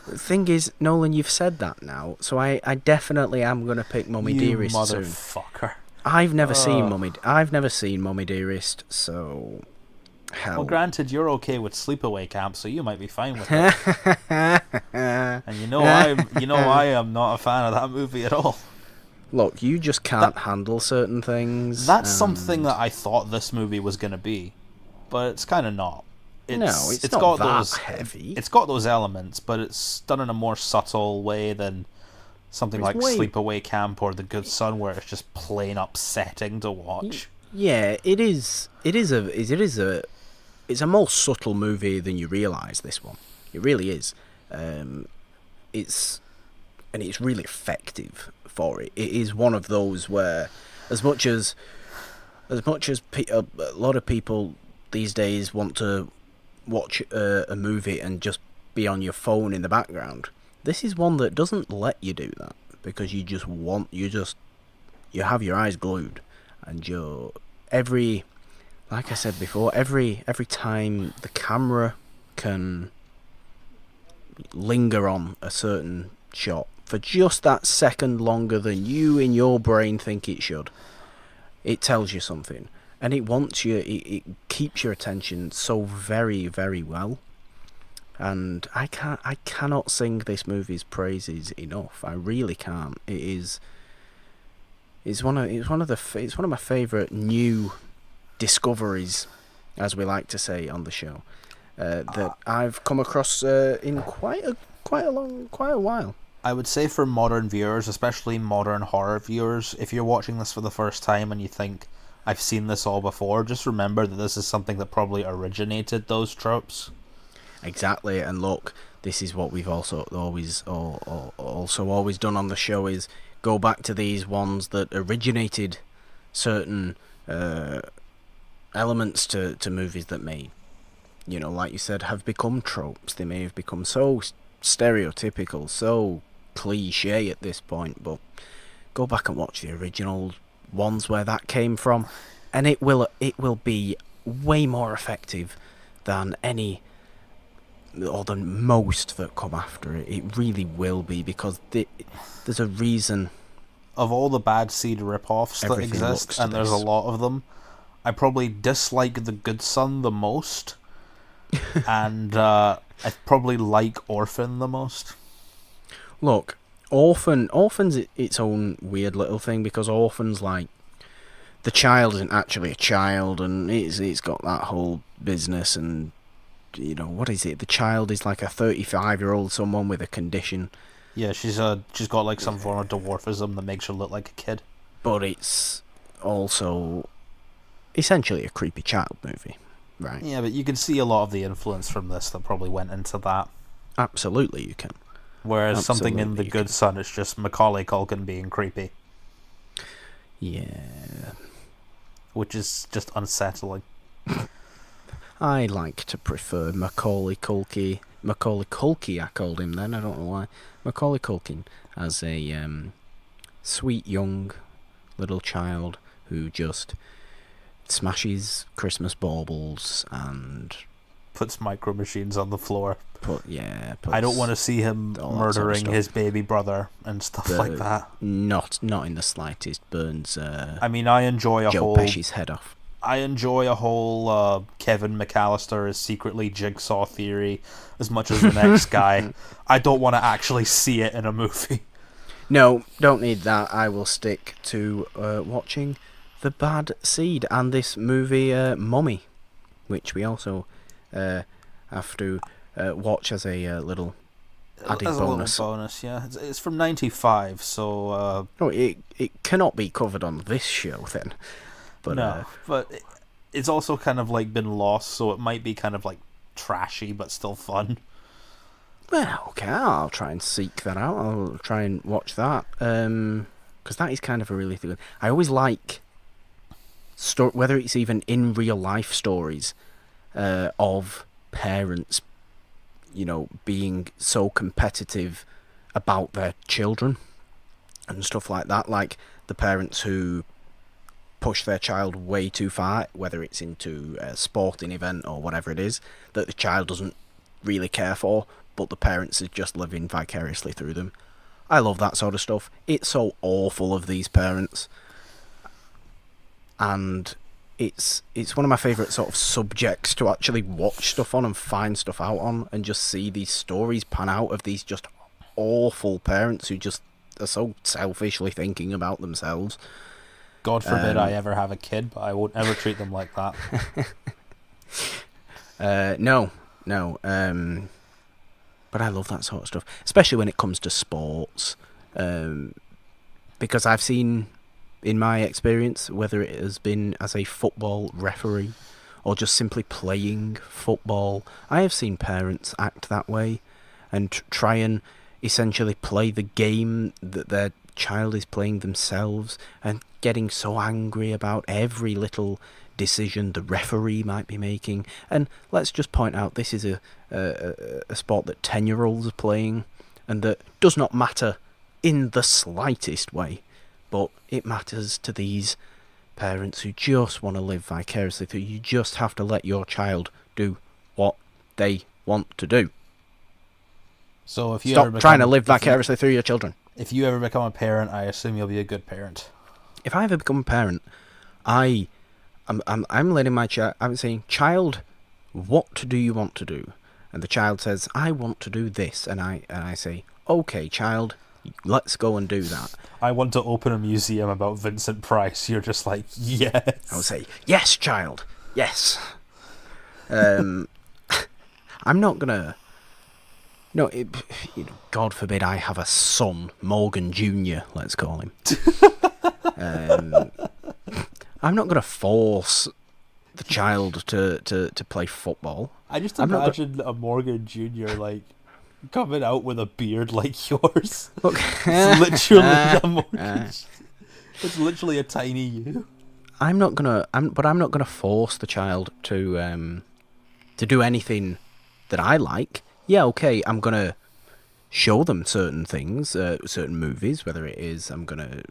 The thing is, Nolan, you've said that now, so I definitely am going to pick Mummy Dearest soon. You motherfucker. I've never seen Mummy Dearest, so... Hell. Well, granted, you're okay with sleepaway camp, so you might be fine with it. And I am not a fan of that movie at all. Look, you just can't handle certain things. That's something that I thought this movie was going to be, but it's kind of not. It's not that heavy. It's got those elements, but it's done in a more subtle way than something like Sleepaway Camp or The Good Son, where it's just plain upsetting to watch. Yeah, it is. It's a more subtle movie than you realise, this one. It really is. It's really effective for it. It is one of those where, as much as a lot of people these days want to watch a movie and just be on your phone in the background, this is one that doesn't let you do that, because you have your eyes glued, and like I said before, every time the camera can linger on a certain shot for just that second longer than you in your brain think it should, it tells you something, and it keeps your attention so very, very well. And I cannot sing this movie's praises enough. I really can't. It's one of my favourite new discoveries, as we like to say on the show, that I've come across in quite a while. I would say for modern viewers, especially modern horror viewers, if you're watching this for the first time and you think, I've seen this all before, just remember that this is something that probably originated those tropes. Exactly, and look, this is what we've also always done on the show, is go back to these ones that originated certain elements to movies that may, like you said, have become tropes. They may have become so stereotypical, so cliche at this point, but go back and watch the original ones where that came from, and it will be way more effective than any or than most that come after it. It really will be, because there's a reason. Of all the Bad Seed rip-offs that exist, and there's a lot of them, I probably dislike The Good Son the most, and I probably like Orphan the most. Look, Orphan's its own weird little thing, because Orphan's like, the child isn't actually a child, and it's got that whole business, and what is it? The child is like a 35-year-old someone with a condition. Yeah, she's got like some form of dwarfism that makes her look like a kid. But it's also essentially a creepy child movie, right? Yeah, but you can see a lot of the influence from this that probably went into that. Absolutely, you can. Whereas something in The Good Son, it's just Macaulay Culkin being creepy. Yeah. Which is just unsettling. I like to prefer Macaulay Culkin, I called him then, I don't know why. Macaulay Culkin as a sweet young little child who just smashes Christmas baubles and puts micro machines on the floor. Puts I don't want to see him murdering his baby brother and stuff like that. Not in the slightest. Burns. I mean, I enjoy Joe Pesci's head off. I enjoy a whole Kevin McAllister is secretly Jigsaw theory as much as the next guy. I don't want to actually see it in a movie. No, don't need that. I will stick to watching The Bad Seed and this movie Mummy, which we also have to watch as a little added bonus. A little bonus, yeah. It's from 95, so... it cannot be covered on this show, then. But, no, but it's also kind of like been lost, so it might be kind of like trashy, but still fun. Well, okay, I'll try and seek that out. I'll try and watch that. Because that is kind of a really good... I always like... whether it's even in real life stories of parents, being so competitive about their children and stuff like that. Like the parents who push their child way too far, whether it's into a sporting event or whatever it is, that the child doesn't really care for, but the parents are just living vicariously through them. I love that sort of stuff. It's so awful of these parents. And it's one of my favourite sort of subjects to actually watch stuff on and find stuff out on, and just see these stories pan out of these just awful parents who just are so selfishly thinking about themselves. God forbid I ever have a kid, but I won't ever treat them like that. No. But I love that sort of stuff, especially when it comes to sports, because I've seen, in my experience, whether it has been as a football referee or just simply playing football, I have seen parents act that way and try and essentially play the game that their child is playing themselves, and getting so angry about every little decision the referee might be making. And let's just point out, this is a sport that 10-year-olds are playing, and that does not matter in the slightest way, but it matters to these parents who just want to live vicariously through. You just have to let your child do what they want to do. So if you stop trying to live vicariously through your children. If you ever become a parent, I assume you'll be a good parent. If I ever become a parent, I'm letting my child... I'm saying, child, what do you want to do? And the child says, I want to do this. And I say, okay, child, let's go and do that. I want to open a museum about Vincent Price. You're just like, yes. I'll say, yes, child, yes. I'm not gonna... No, God forbid I have a son, Morgan Jr., let's call him. I'm not going to force the child to play football. I just imagine a Morgan Jr. like coming out with a beard like yours. Look, it's literally a Morgan. It's literally a tiny you. I'm not gonna force the child to do anything that I like. Yeah, okay, I'm going to show them certain things, certain movies, whether it is I'm going to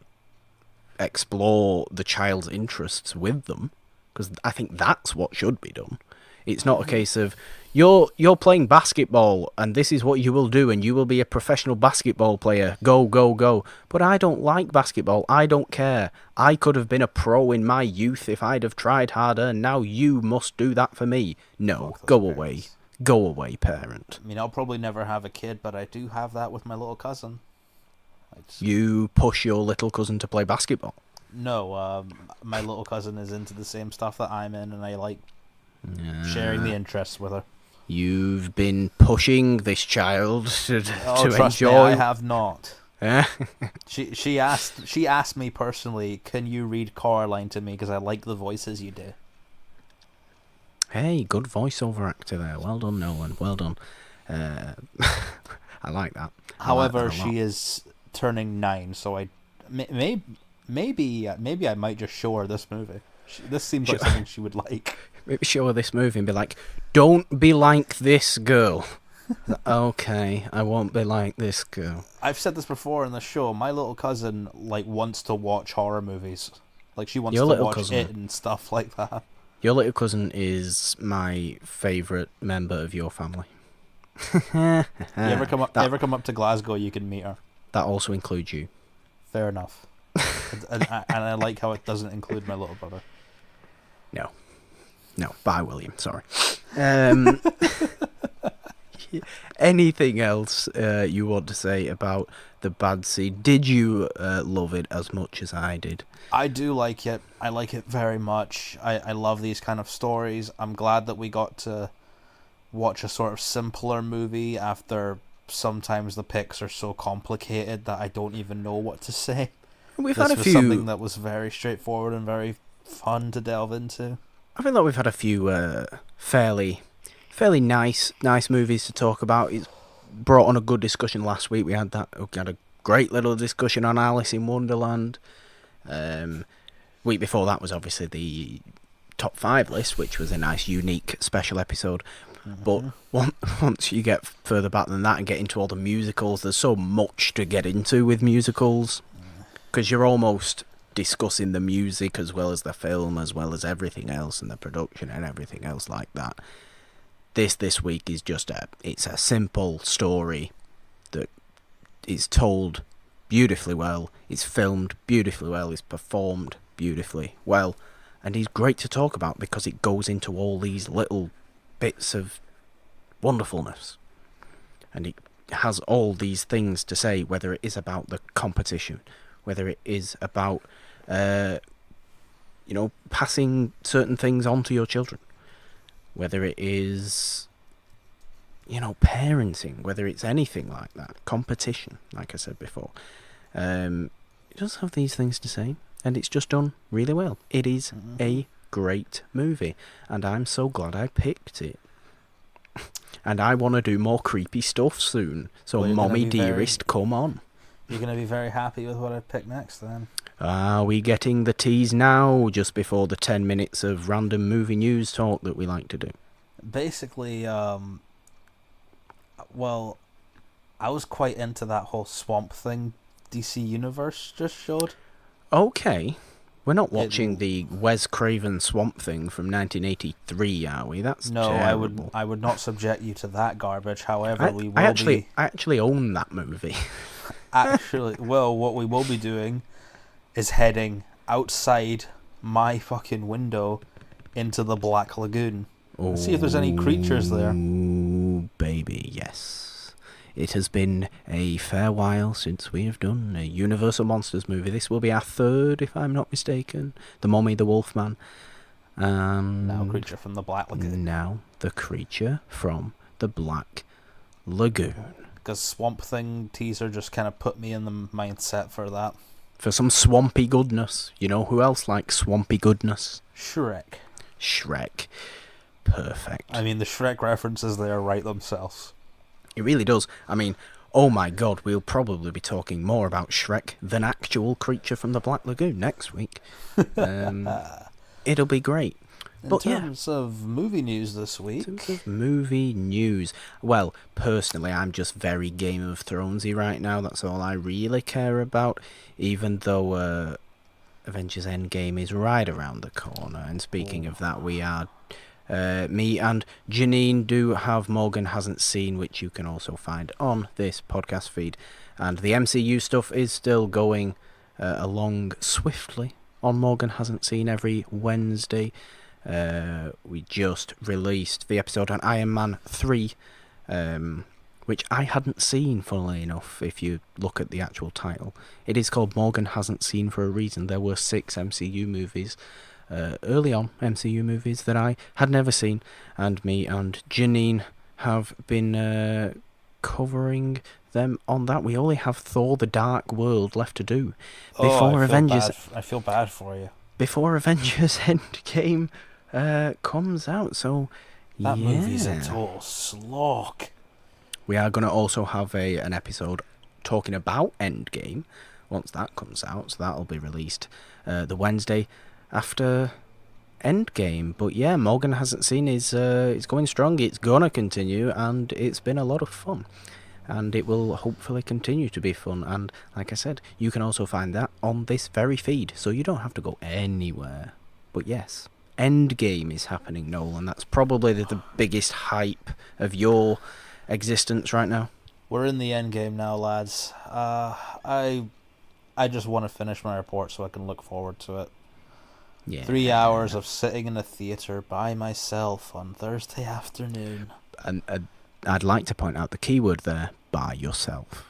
explore the child's interests with them, because I think that's what should be done. It's not a case of, you're playing basketball, and this is what you will do, and you will be a professional basketball player. Go, go, go. But I don't like basketball. I don't care. I could have been a pro in my youth if I'd have tried harder, and now you must do that for me. No, go away. Go away, parent. I mean, I'll probably never have a kid, but I do have that with my little cousin. You push your little cousin to play basketball? No, my little cousin is into the same stuff that I'm in, and I like sharing the interests with her. You've been pushing this child to trust enjoy. Me, I have not. She asked me personally, can you read Coraline to me, because I like the voices you do. Hey, good voiceover actor there. Well done, Nolan. Well done. I like that. However, she is turning 9, so maybe I might just show her this movie. This seems like something she would like. Maybe show her this movie and be like, "Don't be like this girl." Okay, I won't be like this girl. I've said this before in the show. My little cousin wants to watch horror movies. She wants to watch it and stuff like that. Your little cousin is my favourite member of your family. You ever come up to Glasgow, you can meet her. That also includes you. Fair enough. and I like how it doesn't include my little brother. No. Bye, William. Sorry. Anything else you want to say about The Bad Seed? Did you love it as much as I did? I do like it. I like it very much. I love these kind of stories. I'm glad that we got to watch a sort of simpler movie after sometimes the picks are so complicated that I don't even know what to say. We've had a few... something that was very straightforward and very fun to delve into. I feel like we've had a few fairly nice movies to talk about. It's brought on a good discussion last week. We had a great little discussion on Alice in Wonderland. Week before that was obviously the top 5 list, which was a nice, unique, special episode. But once you get further back than that and get into all the musicals, there's so much to get into with musicals, because you're almost discussing the music as well as the film, as well as everything else, and the production and everything else like that. This week is just it's a simple story that is told beautifully well, it's filmed beautifully well, it's performed beautifully well, and it's great to talk about because it goes into all these little bits of wonderfulness, and it has all these things to say, whether it is about the competition, whether it is about passing certain things on to your children, whether it is parenting, whether it's anything like that, competition, like I said before. It does have these things to say, and it's just done really well. It is a great movie, and I'm so glad I picked it. And I want to do more creepy stuff soon, so Mommy Dearest, come on. You're going to be very happy with what I pick next, then. Are we getting the tease now, just before the 10 minutes of random movie news talk that we like to do? Basically, I was quite into that whole Swamp Thing DC Universe just showed. Okay. We're not watching the Wes Craven Swamp Thing from 1983, are we? That's terrible. I would not subject you to that garbage. However, I actually own that movie. What we will be doing is heading outside my fucking window into the Black Lagoon. Oh, see if there's any creatures there. Baby, yes. It has been a fair while since we have done a Universal Monsters movie. This will be our 3rd, if I'm not mistaken. The Mummy, the Wolfman. Now Creature from the Black Lagoon. Now the Creature from the Black Lagoon. Because Swamp Thing teaser just kind of put me in the mindset for that. For some swampy goodness. You know who else likes swampy goodness? Shrek. Perfect. I mean, the Shrek references there write themselves. It really does. I mean, oh my god, we'll probably be talking more about Shrek than actual Creature from the Black Lagoon next week. It'll be great. In terms of movie news this week... Well, personally, I'm just very Game of Thronesy right now. That's all I really care about. Even though Avengers Endgame is right around the corner. And speaking of that, we are... me and Janine do have Morgan Hasn't Seen, which you can also find on this podcast feed. And the MCU stuff is still going along swiftly on Morgan Hasn't Seen every Wednesday. we just released the episode on Iron Man 3, which I hadn't seen, funnily enough, if you look at the actual title. It is called Morgan Hasn't Seen for a reason. There were 6 MCU movies, early on MCU movies, that I had never seen, and me and Janine have been covering them on that. We only have Thor: The Dark World left to do before Avengers. I feel bad for you. Before Avengers Endgame comes out, so that movie's a total slog. We are going to also have an episode talking about Endgame once that comes out, so that'll be released the Wednesday after Endgame. But yeah, Morgan Hasn't Seen is going strong. It's gonna continue, and it's been a lot of fun, and it will hopefully continue to be fun. And like I said, you can also find that on this very feed, so you don't have to go anywhere. But yes, Endgame is happening, Nolan. That's probably the biggest hype of your existence right now. We're in the Endgame now, lads. I just want to finish my report so I can look forward to it. Yeah. 3 hours of sitting in a theatre by myself on Thursday afternoon. And I'd like to point out the keyword there: by yourself.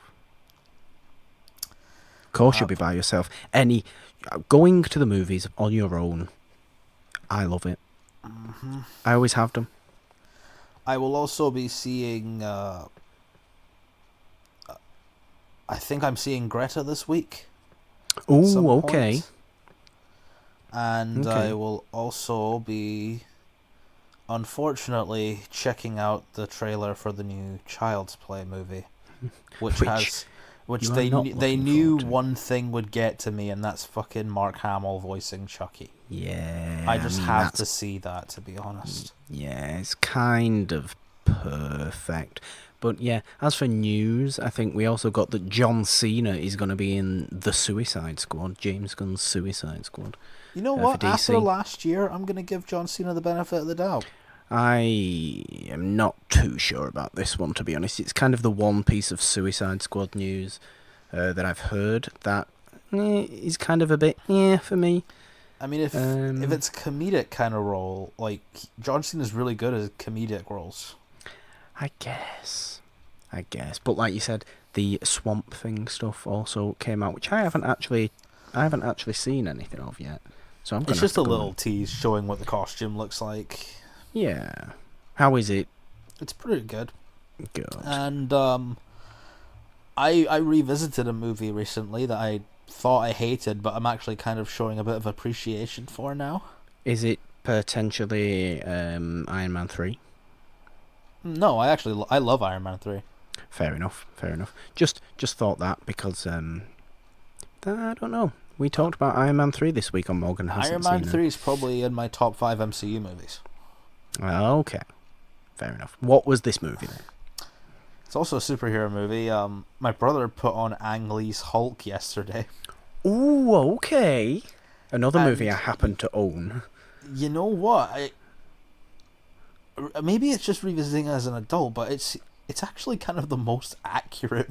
Of course, you'll be by yourself. Going to the movies on your own, I love it. Mm-hmm. I always have them. I will also be seeing. I think I'm seeing Greta this week. Oh, okay. Point. And okay. I will also be, unfortunately, checking out the trailer for the new Child's Play movie, which they knew one thing would get to me, and that's fucking Mark Hamill voicing Chucky. Yeah, I have to see that, to be honest. Yeah, it's kind of perfect. But yeah, as for news, I think we also got that John Cena is going to be in the Suicide Squad, James Gunn's Suicide Squad. You know what? After last year, I'm going to give John Cena the benefit of the doubt. I am not too sure about this one, to be honest. It's kind of the one piece of Suicide Squad news that I've heard that is kind of a bit for me. I mean, if it's a comedic kind of role, like, John Cena's really good at comedic roles. I guess. But like you said, the Swamp Thing stuff also came out, which I haven't actually seen anything of yet. So it's just a little tease showing what the costume looks like. Yeah. How is it? It's pretty good. Good. And I revisited a movie recently that I thought I hated, but I'm actually kind of showing a bit of appreciation for now. Is it potentially Iron Man 3? No, I love Iron Man 3. Fair enough. Just thought that because I don't know. We talked about Iron Man 3 this week on Morgan Hasn't Seen. Iron Man 3 is probably in my top 5 MCU movies. Okay. Fair enough. What was this movie then? It's also a superhero movie. My brother put on Ang Lee's Hulk yesterday. Ooh, okay. Another movie I happen to own. You know what? Maybe it's just revisiting as an adult, but it's actually kind of the most accurate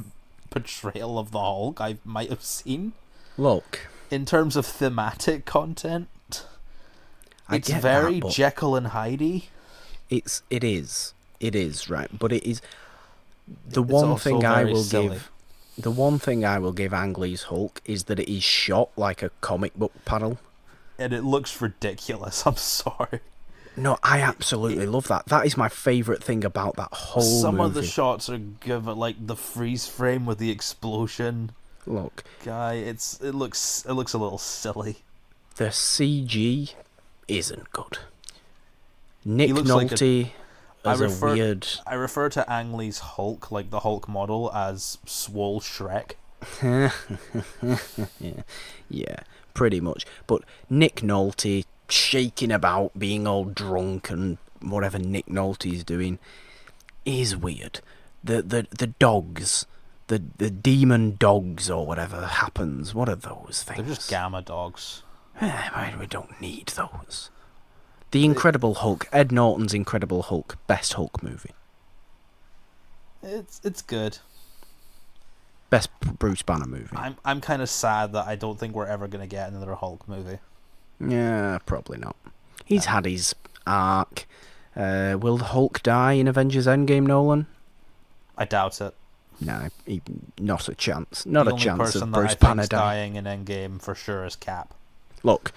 portrayal of the Hulk I might have seen. Look, in terms of thematic content, it's very Jekyll and Hyde. It is right, but it is the one thing I will give. The one thing I will give Ang Lee's Hulk is that it is shot like a comic book panel, and it looks ridiculous. I'm sorry. No, I absolutely love that. That is my favourite thing about that whole movie. Some of the shots are given, like the freeze frame with the explosion. Look, guy, it looks a little silly. The CG isn't good. Nick Nolte as a weird. I refer to Ang Lee's Hulk, like the Hulk model, as Swole Shrek. Yeah, pretty much. But Nick Nolte shaking about, being all drunk, and whatever Nick Nolte's doing is weird. The dogs, the demon dogs or whatever happens. What are those things? They're just gamma dogs. We don't need those. The Incredible Hulk, Ed Norton's Incredible Hulk, best Hulk movie. It's good. Best Bruce Banner movie. I'm kind of sad that I don't think we're ever gonna get another Hulk movie. Yeah, probably not. He's had his arc. Will the Hulk die in Avengers Endgame, Nolan? I doubt it. No, not a chance. Not the a chance person of that Bruce I Banner think's dying in Endgame for sure is Cap. Look,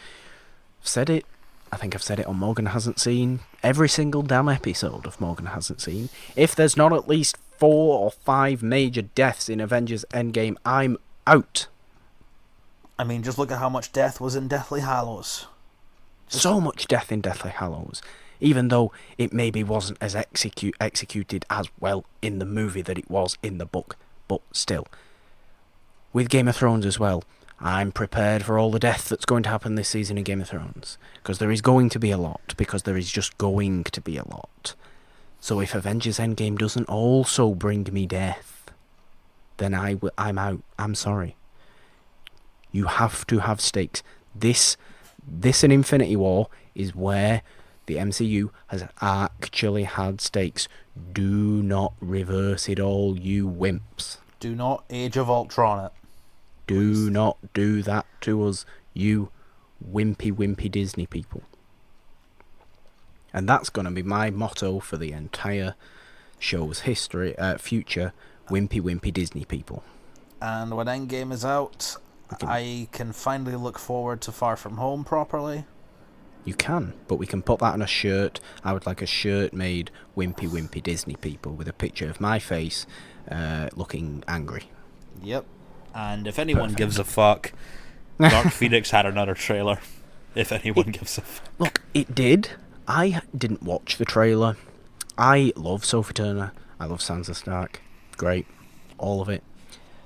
I've said it. I think I've said it on Morgan Hasn't Seen. Every single damn episode of Morgan Hasn't Seen. If there's not at least 4 or 5 major deaths in Avengers Endgame, I'm out. I mean, just look at how much death was in Deathly Hallows. So much death in Deathly Hallows. Even though it maybe wasn't as executed as well in the movie that it was in the book. But still. With Game of Thrones as well, I'm prepared for all the death that's going to happen this season in Game of Thrones. Because there is going to be a lot. Because there is just going to be a lot. So if Avengers Endgame doesn't also bring me death, then I'm out. I'm sorry. You have to have stakes. This and Infinity War is where the MCU has actually had stakes. Do not reverse it all, you wimps. Do not Age of Ultron it. Do not do that to us, you wimpy Disney people. And that's going to be my motto for the entire show's future, wimpy Disney people. And when Endgame is out, I can finally look forward to Far From Home properly. You can, but we can put that on a shirt. I would like a shirt made wimpy Disney people with a picture of my face looking angry. Yep. And if anyone gives a fuck, Dark Phoenix had another trailer. If anyone gives a fuck. Look, it did. I didn't watch the trailer. I love Sophie Turner. I love Sansa Stark. Great. All of it.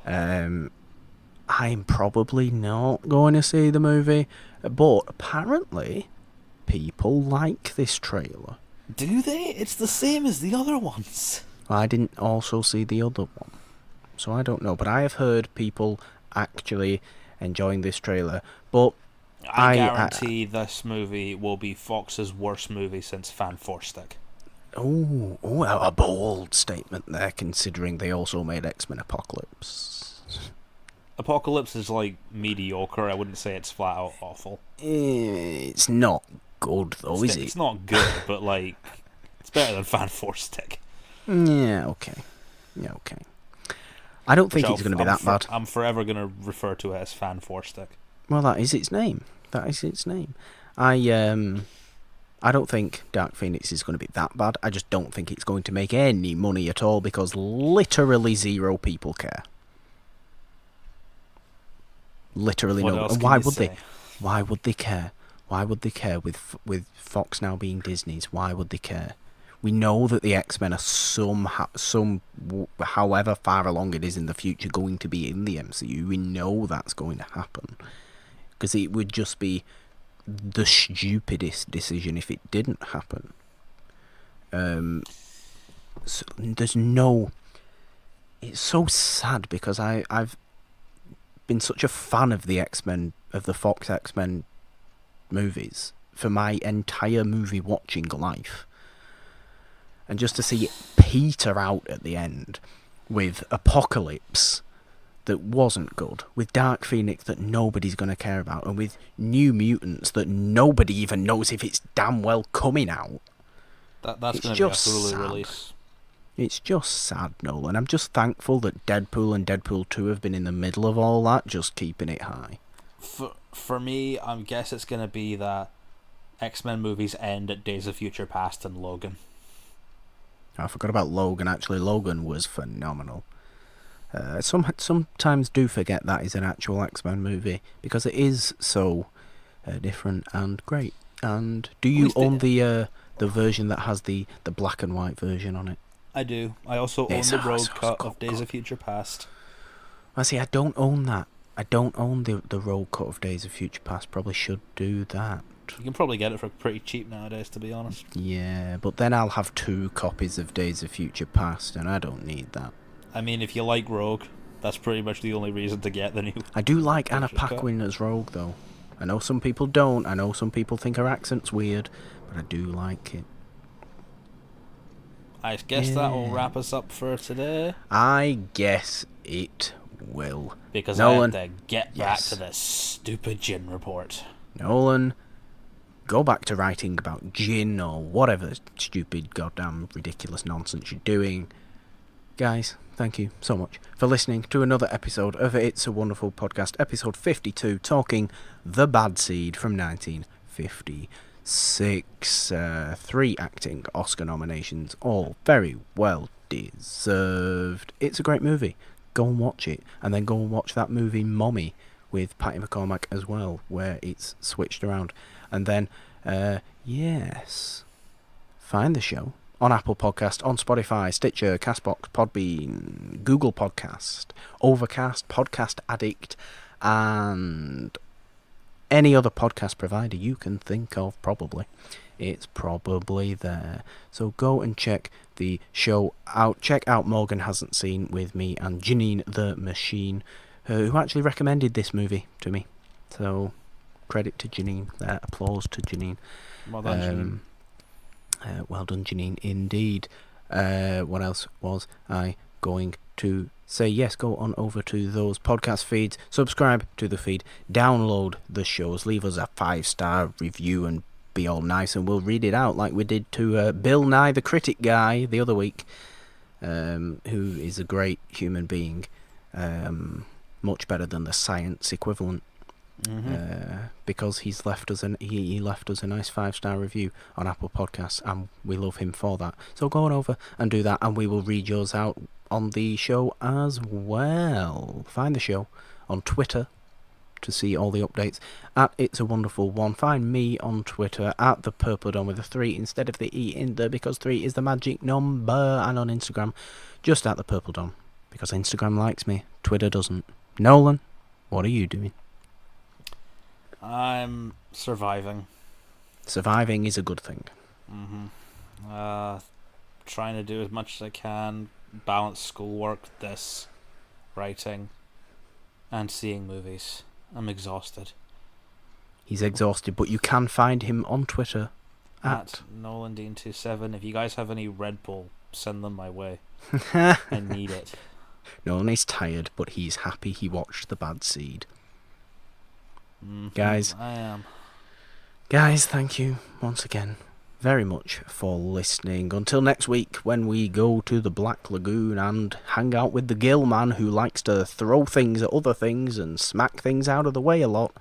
I'm probably not going to see the movie, but apparently people like this trailer. Do they? It's the same as the other ones. I didn't also see the other one, so I don't know, but I have heard people actually enjoying this trailer. But I guarantee this movie will be Fox's worst movie since Fan Four Stick. Oh, a bold statement there, considering they also made X-Men Apocalypse. Apocalypse is like mediocre. I wouldn't say it's flat out awful. It's not good though, is it? It's not good, but like it's better than Fan Four Stick. Yeah, okay. I don't think it's going to be that bad. I'm forever going to refer to it as Fan Four Stick. Well, that is its name. I don't think Dark Phoenix is going to be that bad. I just don't think it's going to make any money at all because literally 0 people care. Literally no. And why would they? Why would they care? Why would they care with Fox now being Disney's? Why would they care? We know that the X-Men are however far along it is in the future, going to be in the MCU. We know that's going to happen. Because it would just be the stupidest decision if it didn't happen. So there's no... It's so sad because I've been such a fan of the X-Men, of the Fox X-Men movies, for my entire movie watching life. And just to see it peter out at the end with Apocalypse that wasn't good, with Dark Phoenix that nobody's going to care about, and with New Mutants that nobody even knows if it's damn well coming out. That's going to be a Hulu release. It's just sad, Nolan. I'm just thankful that Deadpool and Deadpool 2 have been in the middle of all that, just keeping it high. For me, I guess it's going to be that X-Men movies end at Days of Future Past and Logan. I forgot about Logan, actually. Logan was phenomenal. Sometimes do forget that is an actual X-Men movie, because it is so different and great. And do you own the version that has the black and white version on it? I do. I also own the road cut of Days of Future Past. I see, I don't own that. I don't own the road cut of Days of Future Past. Probably should do that. You can probably get it for pretty cheap nowadays, to be honest. Yeah, but then I'll have 2 copies of Days of Future Past, and I don't need that. I mean, if you like Rogue, that's pretty much the only reason to get the new... I do like Anna Paquin as Rogue, though. I know some people don't. I know some people think her accent's weird, but I do like it. I guess that will wrap us up for today. I guess it will. Because Nolan, I have to get back to this stupid gin report. Nolan, go back to writing about gin or whatever stupid, goddamn, ridiculous nonsense you're doing. Guys, thank you so much for listening to another episode of It's a Wonderful Podcast, episode 52, talking The Bad Seed from 1956. 3 acting Oscar nominations, all very well deserved. It's a great movie. Go and watch it, and then go and watch that movie Mommy with Patty McCormack as well, where it's switched around. And then, yes, find the show on Apple Podcast, on Spotify, Stitcher, Castbox, Podbean, Google Podcast, Overcast, Podcast Addict, and any other podcast provider you can think of, probably. It's probably there. So go and check the show out. Check out Morgan Hasn't Seen with me and Janine the Machine, who actually recommended this movie to me. So credit to Janine there. Applause to Janine. Well done, Janine. Well done, Janine, indeed. What else was I going to say? Yes, go on over to those podcast feeds, subscribe to the feed, download the shows, leave us a 5-star review and be all nice, and we'll read it out like we did to Bill Nye the Critic Guy the other week, who is a great human being, much better than the science equivalent. Because he left us a nice 5-star review on Apple Podcasts, and we love him for that. So go on over and do that, and we will read yours out on the show as well. Find the show on Twitter to see all the updates at It's a Wonderful One. Find me on Twitter at the Purple Dawn with a 3 instead of the E in there, because 3 is the magic number, and on Instagram just at the Purple Dawn, because Instagram likes me, Twitter doesn't. Nolan, what are you doing? I'm surviving. Surviving is a good thing. Trying to do as much as I can, balance schoolwork, this, writing, and seeing movies. I'm exhausted. He's exhausted, but you can find him on Twitter at NolanDean27. If you guys have any Red Bull, send them my way. I need it. Nolan is tired, but he's happy he watched The Bad Seed. Guys, I am. Guys, thank you once again very much for listening. Until next week, when we go to the Black Lagoon and hang out with the Gill Man, who likes to throw things at other things and smack things out of the way a lot.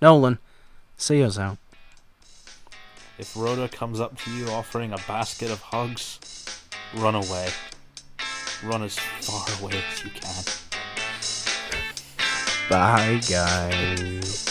Nolan, see us out. If Rhoda comes up to you offering a basket of hugs, run away. Run as far away as you can. Bye, guys.